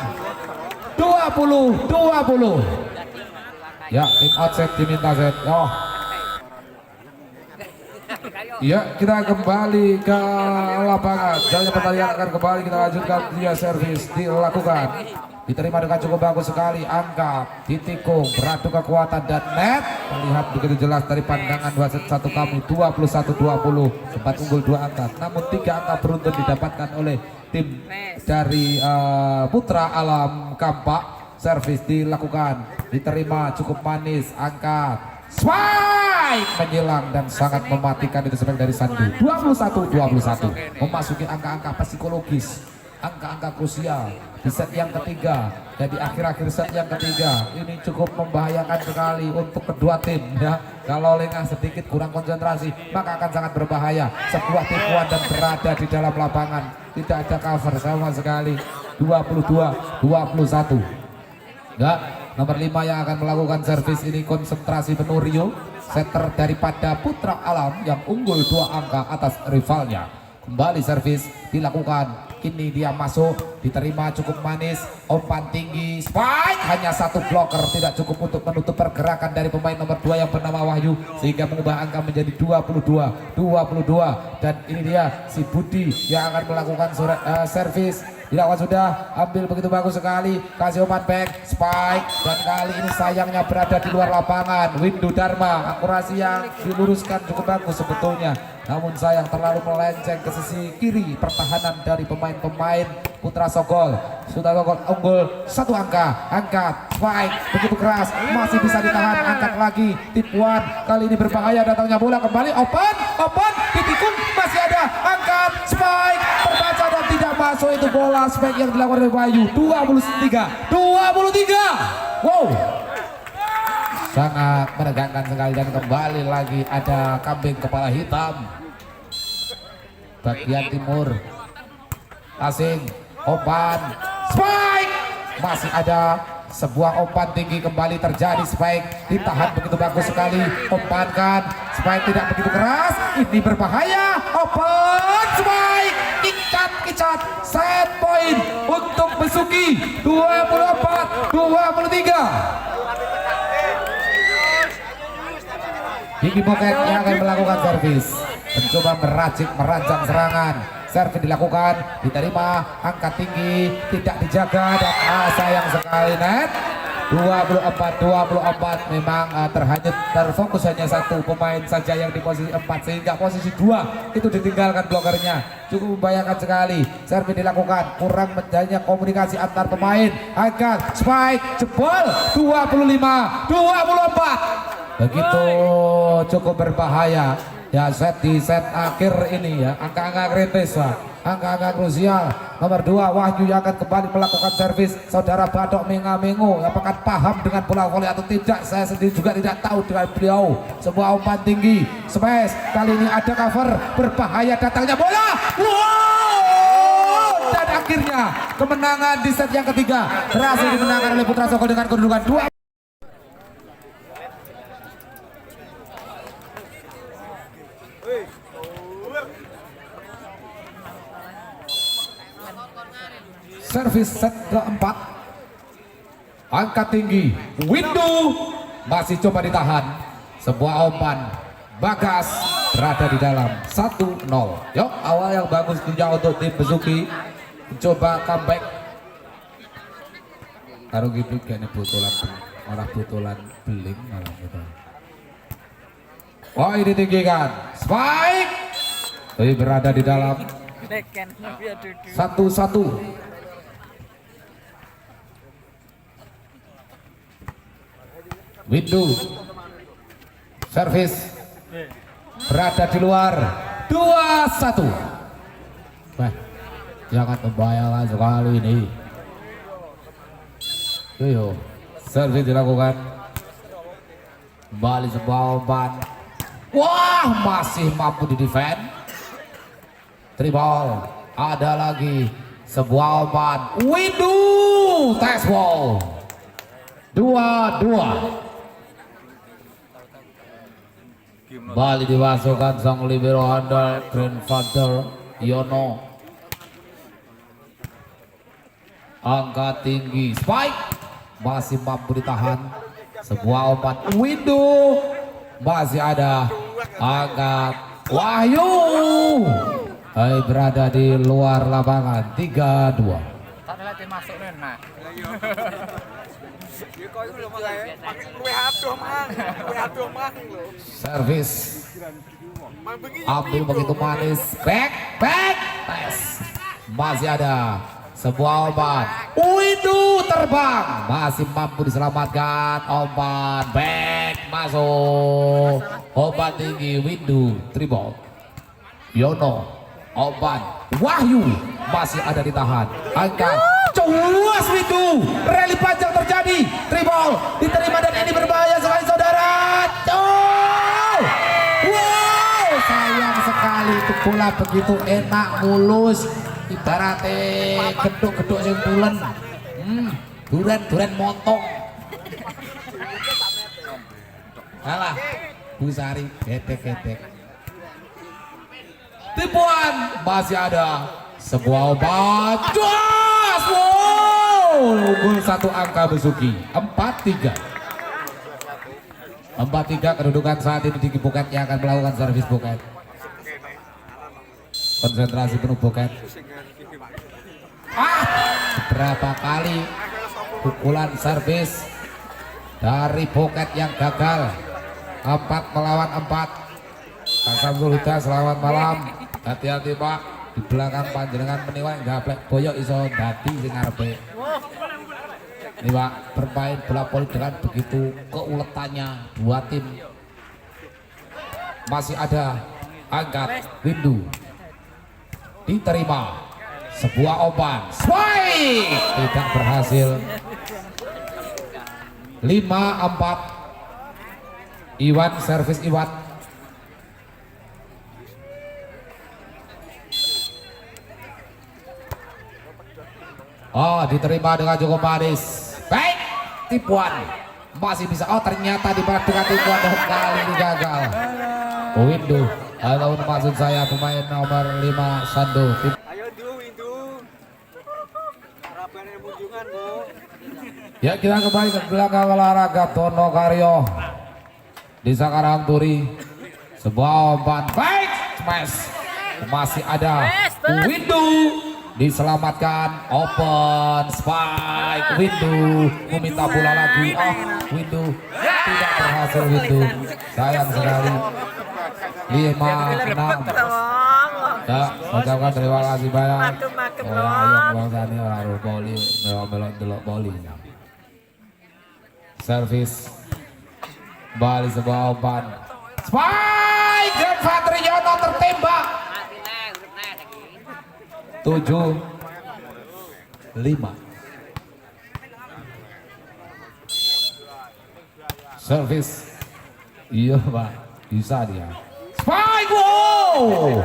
20-20. Ya, tim outset diminta set. Oh. Ya, kita kembali ke lapangan. Jalannya pertandingan akan kembali kita lanjutkan. Dia servis dilakukan, diterima dengan cukup bagus sekali. Angkat, ditikung, beradu kekuatan dan net. Terlihat begitu jelas dari pandangan wasit satu kami. 21-20, sempat unggul 2 angka. Namun 3 angka beruntun didapatkan oleh tim dari Putra Alam Kampak. Servis dilakukan, diterima cukup manis. Angkat, spike menyilang dan sangat mematikan. Itu sebagai dari Sandu. 21-21 memasuki angka-angka psikologis angka-angka krusial di set yang ketiga. Jadi akhir-akhir set yang ketiga ini cukup membahayakan sekali untuk kedua tim ya. Kalau lengah sedikit kurang konsentrasi maka akan sangat berbahaya. Sebuah tipuan dan berada di dalam lapangan, tidak ada cover sama sekali. 22-21. Enggak, nomor 5 yang akan melakukan servis ini konsentrasi penuh Rio, setter daripada Putra Alam yang unggul 2 angka atas rivalnya. Kembali servis dilakukan. Ini dia masuk, diterima cukup manis, umpan tinggi, spike, hanya satu blocker, tidak cukup untuk menutup pergerakan dari pemain nomor 2 yang bernama Wahyu, sehingga mengubah angka menjadi 22-22. Dan ini dia si Budi yang akan melakukan servis. Dilakukan sudah, ambil begitu bagus sekali, kasih umpan back, spike, dan kali ini sayangnya berada di luar lapangan. Windu Dharma, akurasi yang diluruskan cukup bagus sebetulnya, namun sayang terlalu melenceng ke sisi kiri pertahanan dari pemain-pemain Putra Sogol. Sudah Sogol unggul 1 angka, angkat, spike, begitu keras, masih bisa ditahan, angkat lagi, tipuan, kali ini berbahaya, datangnya bola kembali, open, ditikung, masih ada, angkat, spike, terbaca dan tidak masuk itu bola spike yang dilakukan oleh Wahyu. 23. Wow, sangat menegangkan sekali dan kembali lagi ada kambing kepala hitam bagian timur. Asing, umpan, spike, masih ada sebuah umpan tinggi kembali terjadi, spike ditahan begitu bagus sekali, umpankan, spike tidak begitu keras, ini berbahaya, open, spike, icat, set point untuk Besuki. 24-23. Diki Pocket yang akan melakukan servis, mencoba merancang serangan. Servis dilakukan, diterima, angkat tinggi, tidak dijaga, dan sayang sekali net. 24-24 memang terfokus hanya satu pemain saja yang di posisi 4, sehingga posisi 2 itu ditinggalkan blokernya. Cukup membayangkan sekali. Servis dilakukan, kurang menjadinya komunikasi antar pemain. Angkat, spike, jebol, 25-24. Begitu cukup berbahaya ya di set akhir ini ya. Angka-angka kritis lah, angka-angka krusial. Nomor 2 Wahyu yang akan kembali melakukan servis. Saudara Badok Menga-Mengo, apakah paham dengan bola voli atau tidak, saya sendiri juga tidak tahu dengan beliau. Sebuah umpan tinggi, smash, kali ini ada cover, berbahaya, datangnya bola, wow, dan akhirnya kemenangan di set yang ketiga berhasil dimenangkan oleh Putra Sogol dengan kedudukan 2. Servis set keempat, angkat tinggi, Windu masih coba ditahan, sebuah umpan, Bagas berada di dalam 1-0. Yuk, awal yang bagus punya untuk tim Besuki, coba comeback. Taruh gitu kayaknya butulan beling malah gitu. Oh, ini tinggikan, spike, tapi berada di dalam 1-1. Windu servis berada di luar, 2-1. Jangan membayangkan sekali ini. Yo, servis dilakukan, kembali sebuah umpan, wah, masih mampu di defend. 3 ball, ada lagi sebuah umpan, Windu test ball, 2-2. Bali dimasukkan sang libero handal Grandfather Yono. Angkat tinggi, spike masih mampu ditahan, sebuah umpan, Windu masih ada, angkat, Wahyu berada di luar lapangan, 3-2. Servis ambil begitu manis, back tes, masih ada sebuah umpan, Windu terbang, masih mampu diselamatkan, umpan back masuk, umpan tinggi, Windu 3 ball. Yono Oban Wahyu masih ada ditahan, angkat cuas itu, rally panjang terjadi, tribal diterima dan ini berbahaya sekali saudara. Wow, sayang sekali itu bola begitu enak mulus, ibaratnya geduk-geduk yang bulan, duren motong. Alah, Busari gedek-gedek. Tipuan masih ada sebuah obat. Jos! Wow! Gol satu angka Besuki. 4-3. 4-3 kedudukan saat ini di Buket yang akan melakukan servis Buket. Konsentrasi penuh Buket. Berapa kali pukulan servis dari Buket yang gagal. 4 melawan 4. Samsul Huda, selamat malam. Hati-hati Pak, di belakang panjenengan meniwak gaplek boyok iso dadi sing ngarepe. Ini Pak, bermain bola voli dengan begitu keuletannya dua tim. Masih ada angkat Windu, diterima sebuah oban spike, tidak berhasil. 5-4. Iwan, servis Iwan. Oh, diterima dengan cukup manis. Baik, tipuan masih bisa. Oh, ternyata dibalas dengan tipuan kali ini gagal. Windu, atau maksud saya pemain nomor 5 Sando. Ayo Windu. Harapan munjungan, Bu. Ya, kita kembali ke belakang olahraga Tono Karyo di Sakarang Turi. Sebuah umpan baik, smash. Masih ada Windu. Diselamatkan, open spike. Windu meminta bola lagi. Oh, Windu tidak berhasil. Windu sayang sekali. 5-6. Ya, ucapkan terima kasih banyak. Yang tadi harus boli, belok boli. Servis balik sebuah umpan spike. Grand Fatriono tertembak. 7-5. Servis. Iya Pak, bisa dia. Spike, wow!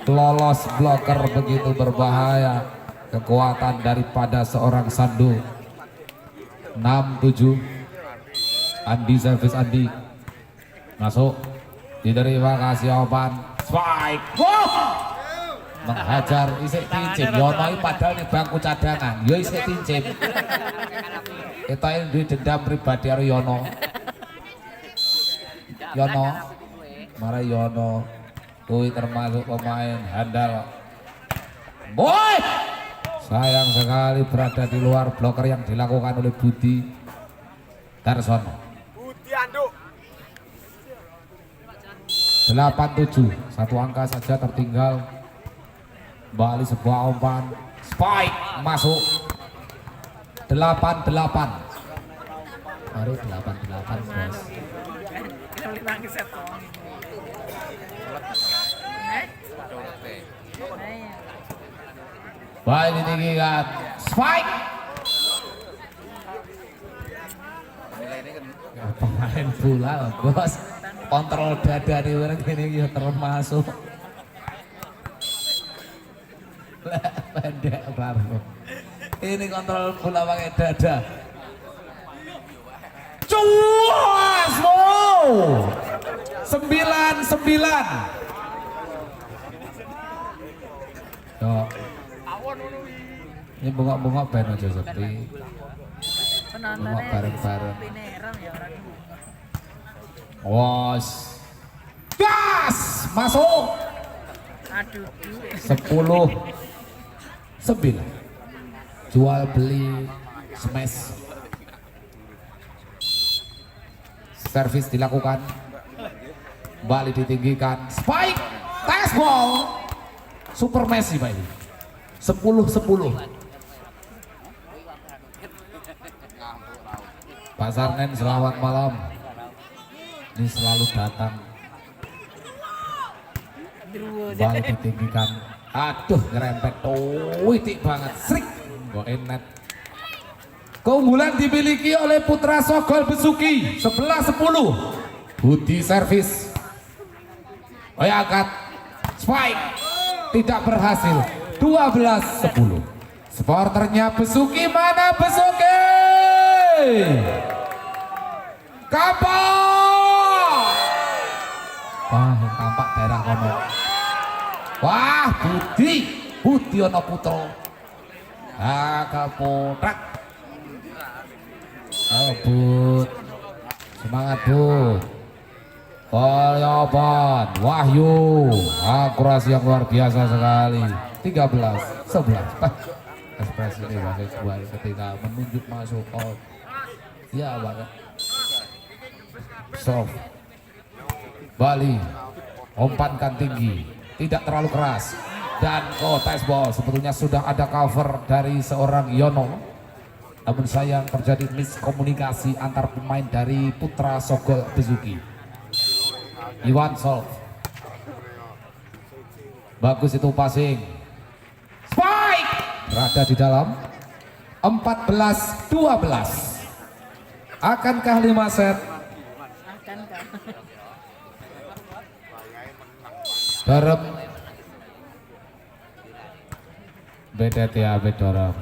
Lolos blocker begitu berbahaya. Kekuatan daripada seorang Sandu. 6-7. Andi, servis Andi. Masuk. Diterima kasih opan. Spike, wow! Menghajar isik tincip. Yono padahal di bangku cadangan yo isik tincip. Kita ini duit dendam pribadi karo Yono. Marah Yono kuwi termasuk pemain handal. Boy, sayang sekali berada di luar bloker yang dilakukan oleh Budi Darsono. Budi Anduk. 8-7, satu angka saja tertinggal. Balik sebuah umpan spike masuk. 8-8. Baru 8-8 bos. Baik ditinggikan spike. Pemain bola bos, kontrol dada di orang ini termasuk. Pendek baru. Ini kontrol bola pakai dada. Cuas, wow. 9-9. Yo. Ini bengok-bengok ben aja sepi. Bengok bareng-bareng. Was. Gas, masuk. 10-9. Jual beli smash. Servis dilakukan. Balik ditinggikan. Spike. Tes ball. Super Messi Pak ini. 10-10. Pak Sarnen selamat malam. Ini selalu datang. Balik ditinggikan. Aduh, ngerempet witik banget. Srik. Kok enak. Keunggulan dimiliki oleh Putra Sogol Besuki 11-10. Budi servis. Angkat spike tidak berhasil. 12-10. Sporternya Besuki mana Besuki? Kapal. Wah, yang tampak daerah kono. Wah, Budi ono Putro. Kapotrak. Oh, Bud. Semangat, Bud. Polyoban, Wahyu. Akurasi yang luar biasa sekali. 13-11. Ekspresi ini pakai sebuah ketika menunjuk masuk out. Ya banget. Soft. Bali umpankan tinggi, tidak terlalu keras. Dan tes ball sebetulnya sudah ada cover dari seorang Yono. Namun sayang terjadi miskomunikasi antar pemain dari Putra Sogol Besuki. Iwan Solf. Bagus itu passing. Spike berada di dalam. 14-12. Akankah 5 set? Dorong. Bedet ya, bedorong.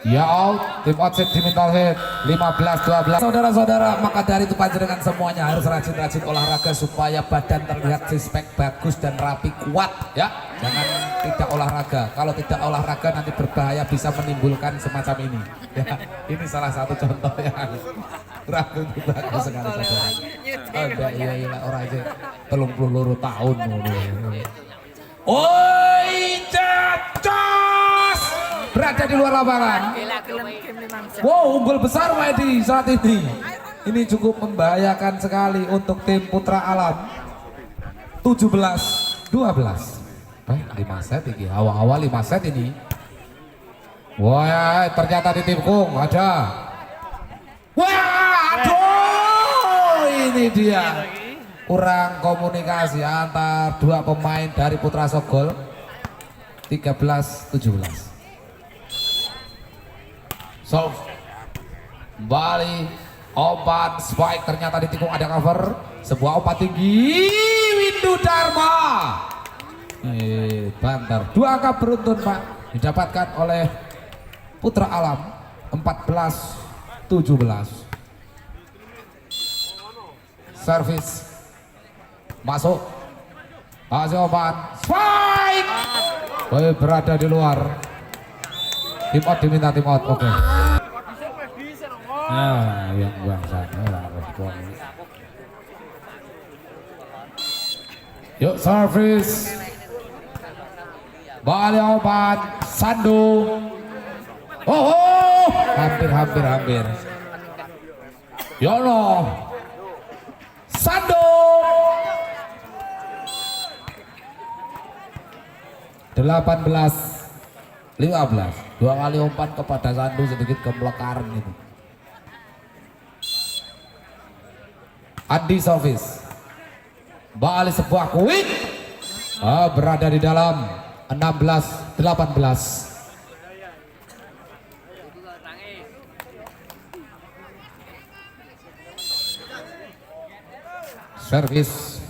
Ya out, tim outset diminta hit 15-12. Saudara-saudara, maka dari itu panjenengan semuanya harus rajin-rajin olahraga supaya badan terlihat sispek bagus dan rapi kuat ya. Jangan tidak olahraga. Kalau tidak olahraga nanti berbahaya, bisa menimbulkan semacam ini. Ya, ini salah satu contoh yang kurang bagus sekali saudara. Oh iya orang aja 32 tahun. Oi, Cacos berada di luar lapangan. Wow, unggul besar Maedi saat ini. Ini cukup membahayakan sekali untuk tim Putra Alam. 17-12. 5 set ini. Awal-awal 5 set ini. Wah, ternyata di tim Kung ada. Wah, aduh, ini dia. Kurang komunikasi antar dua pemain dari Putra Sogol. 13-17. So, kembali umpan spike, ternyata di tikung ada cover. Sebuah umpan tinggi, Windu Dharma. Banter. 2 angka beruntun Pak didapatkan oleh Putra Alam. 14-17. Servis masuk, kasih umpan spike. Berada di luar. Tim out diminta tim out, oke. Nah, yang bangsa. Yuk service. Balik umpan, Sandu. Oh, hampir. Yono. Sandu. 18-15. 2 kali umpan kepada Sandu sedikit kemlekaran gitu. Andi Sofis. Balik sebuah quick. Berada di dalam. 16-18. Servis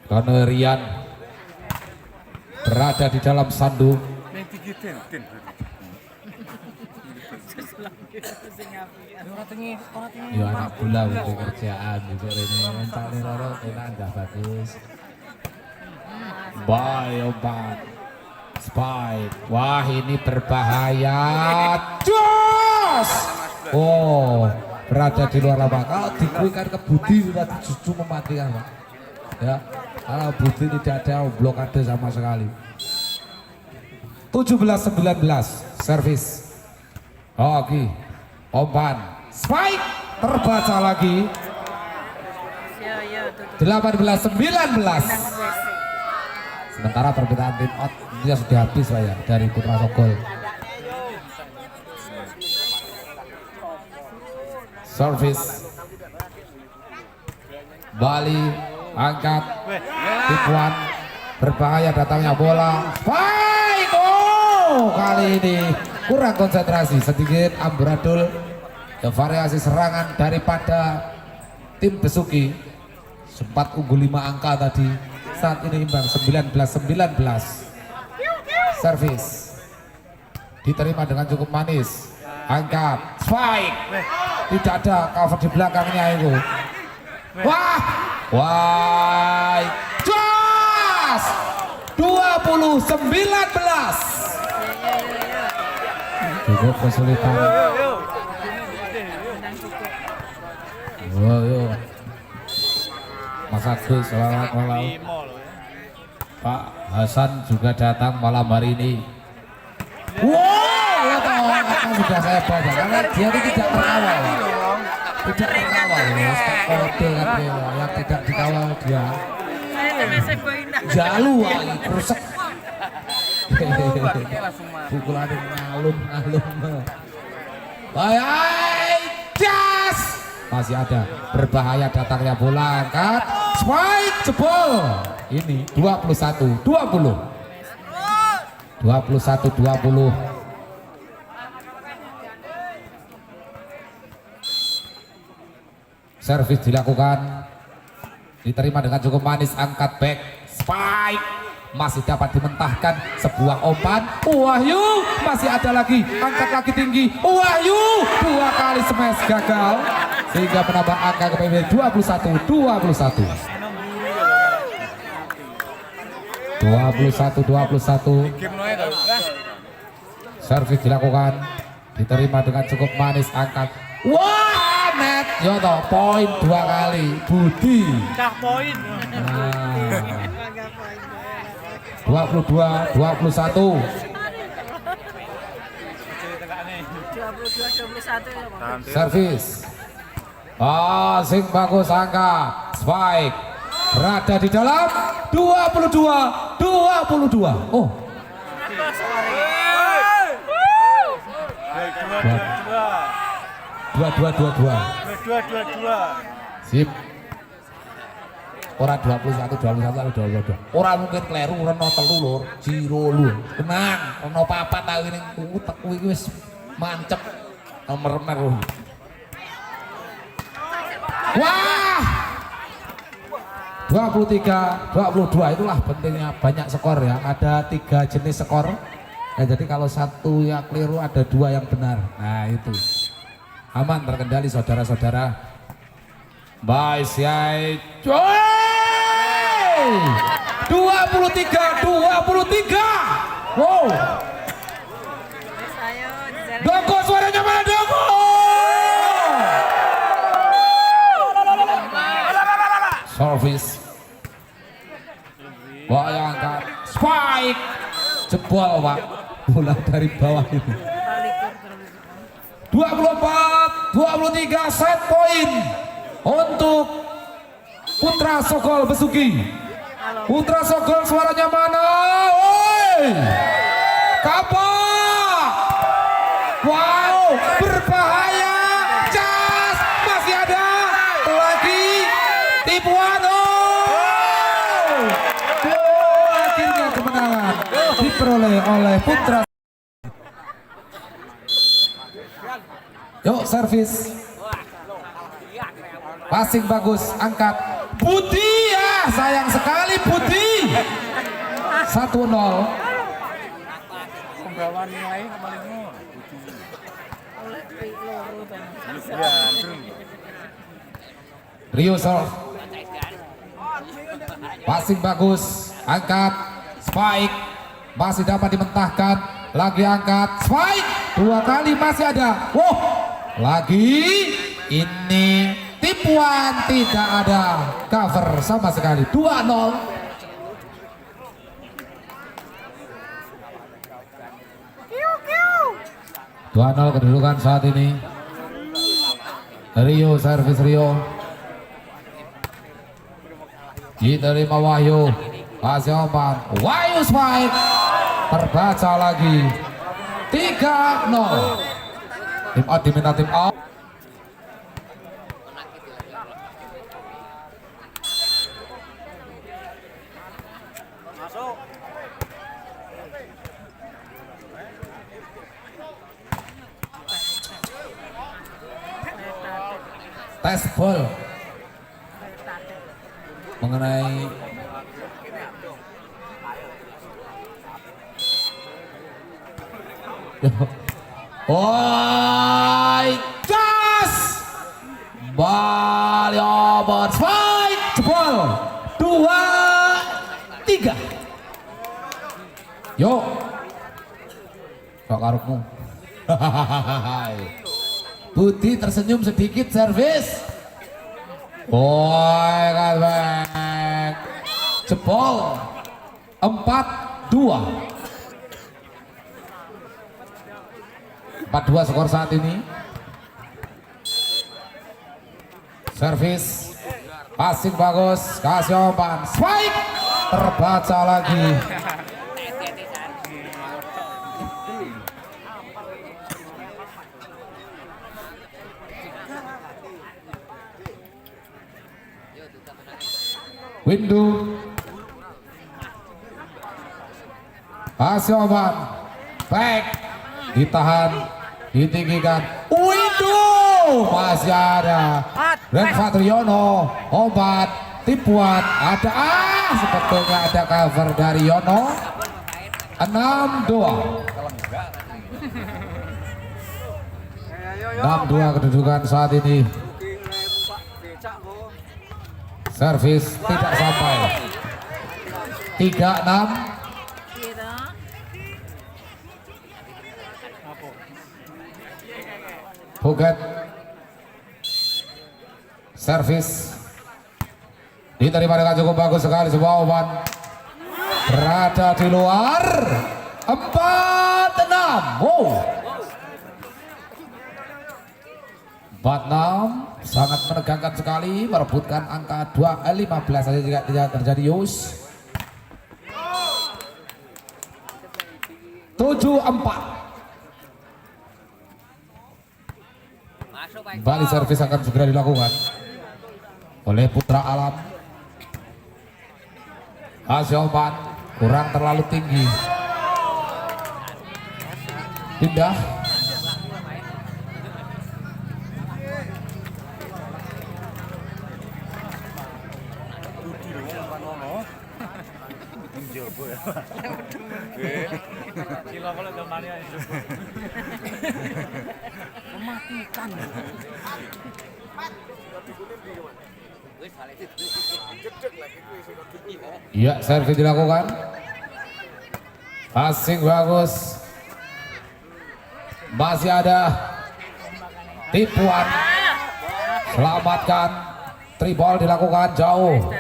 Rian berada di dalam Sandu. Ya anak bola untuk kerjaan juga ini mentalnya loro enggak bagus. Umpan spike. Wah, ini berbahaya. Jos. Oh, berada di luar lapangan. Kalau dikuikan ke Budi sudah justru mematikan Pak. Ya, kalau Budi tidak ada blokade sama sekali. 17-19 servis. Oke, umpan spike terbaca lagi. 18-19. Sementara permintaan tim out dia sudah habis Pak ya dari Putra Sogol. Service Bali angkat tipuan berbahaya datangnya bola baik. Oh, kali ini kurang konsentrasi sedikit amburadul ya, variasi serangan daripada tim Besuki sempat unggul 5 angka tadi, saat ini imbang 19-19. Servis diterima dengan cukup manis, angkat spike, tidak ada cover di belakangnya itu. Wah, jos 20-19. Cukup kesulitan. Yo. Mas Agus, selamat malam. Pak Hasan juga datang malam hari ini. Wow, ya toh, sudah saya baca karena dia itu tidak terkawal. Tidak terkawal, ya, kode kan dia, yang tidak dikawal dia. Jalu lagi krusek. Pukulannya ngalum. Baik, jas. Masih ada berbahaya datangnya bola, angkat spike jebol. Ini 21-20. Servis dilakukan, diterima dengan cukup manis, angkat back spike, masih dapat dimentahkan sebuah umpan. Wahyu masih ada lagi, angkat lagi tinggi. Wahyu 2 kali smash gagal sehingga menambah angka ke PB 21-21. 21-21. Servis dilakukan, diterima dengan cukup manis, angkat. Wah, net. Yo toh, poin 2 kali. Budi. Cak poin. 22-21. 22-21. Servis. Sing bagus, angka spike berada di dalam 22-22. Oh, 22-22. Sip. Ora 21 lalu 22. Ora mungkin kleru reno 3 lur, jiro lur. Tenang, reno 4 ta ini utek kuwi wis mancep nomor-nomor lho. Wah! 23-22, itulah pentingnya banyak skor ya. Ada 3 jenis skor. Ya, jadi kalau satu yang keliru ada 2 yang benar. Nah itu aman, terkendali saudara-saudara. Bye, Siai. 23-23. Wow. Doko, suaranya mana Doko? Service. Bayangkan spike jebol Pak, bola dari bawah ini. 24-23 set poin untuk Putra Sokol Besuki. Putra Sokol suaranya mana? Woi, kapak. Wow, berbahaya. Cas, masih ada lagi tipuan. Akhirnya kemenangan diperoleh oleh Putra. Yuk, servis. Passing bagus, angkat. Budi ya, sayang sekali Budi. 1-0. Rio serve. Passing bagus, angkat. Spike masih dapat dimentahkan. Lagi angkat, spike 2 kali masih ada. Wow, lagi ini tipuan, tidak ada cover sama sekali. 2-0. Kedudukan saat ini. Rio, servis Rio. Diterima Wahyu. Kasih umpan. Wahyu spike. Terbaca lagi. 3-0. Tim out diminta tim out. tes ball mengenai gas Balioban spike jebol 2-3 yuk kok karepmu Budi tersenyum sedikit servis kasbek jebol 4-2 4-2 skor saat ini. Servis passing bagus, kasih umpan spike terbaca lagi. Windu kasih umpan back ditahan ditinggikan Windu masih ada Renfather Yono obat tipuan ada sebetulnya ada cover dari Yono 6-2 kedudukan saat ini. Servis tidak sampai 3-6. Buket servis diterima dengan cukup bagus sekali, sebuah umpan berada di luar 4-6. 4-6 sangat menegangkan sekali, merebutkan angka 15 saja jika tidak terjadi Yus. 7-4. Kembali servis akan segera dilakukan oleh Putra Alam. Kasih umpan kurang terlalu tinggi. Pindah. Mematikan. Iya, servis dilakukan. Passing bagus. Masih ada tipuan. Selamatkan. Tribol dilakukan jauh.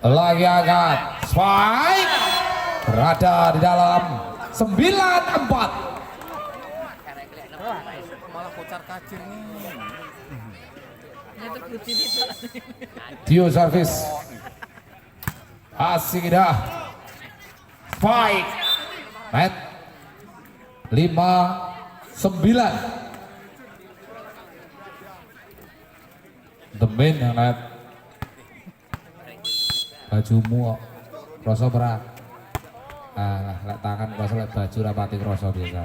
Lagi angkat. Spike. Berada di dalam 9-4. Malah kocar kacir nih. Dio servis. Asik dah. Spike. Net 5-9. Demen yang net. Bajumu kok kroso berat. Lek tangan kroso, lek baju rapati kroso biasa.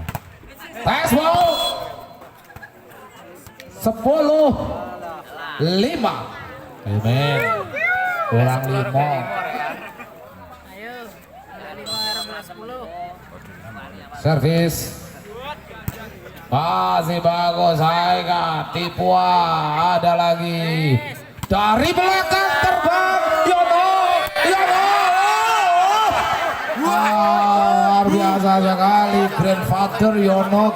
Tes ball 10-5. Amen. Kurang 5. Ayo, 5 10. Servis masih bagus, Aika tipuan ada lagi dari belakang terbang Yono luar biasa sekali Grandfather Yono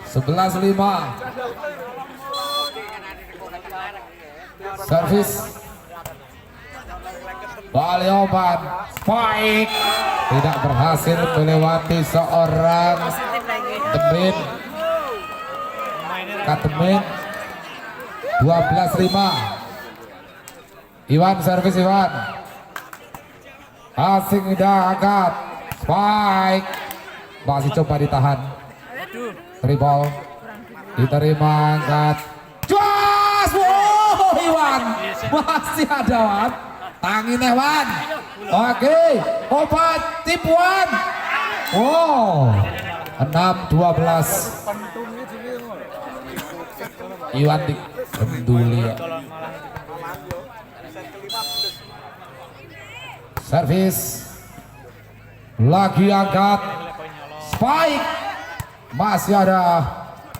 11-5. Servis Balioban spike tidak berhasil melewati seorang Demin. Katemin 12-5. Iwan servis Iwan. Asing dah angkat spike masih coba ditahan. Tribol diterima angkat. Jas! Iwan masih ada Wan. Tangin Wan. Oke, obat tipuan. 6-12. Iwan di Kenduli ya. Servis lagi angkat spike, masih ada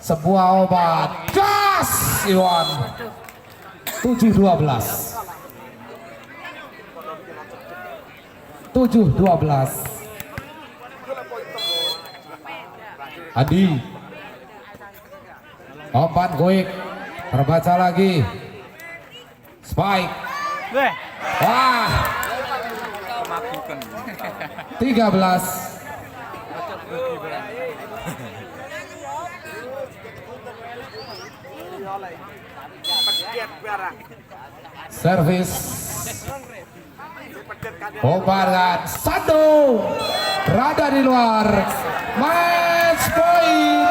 sebuah obat gas Iwan 7-12 Adi umpan goik terbaca lagi spike, wah 13 servis umpan Sando berada di luar, match point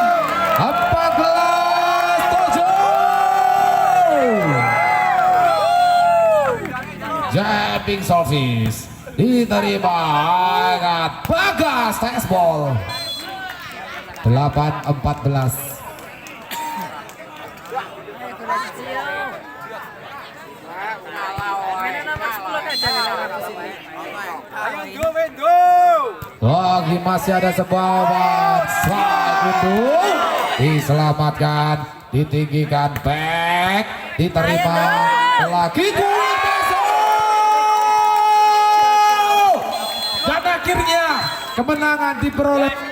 14-7. Jabbing service diterima angkat Bagas tes ball 8-14. Lagi masih ada sebuah obat strike untuk diselamatkan, ditinggikan back, diterima lagi kuing masuk dan akhirnya kemenangan diperoleh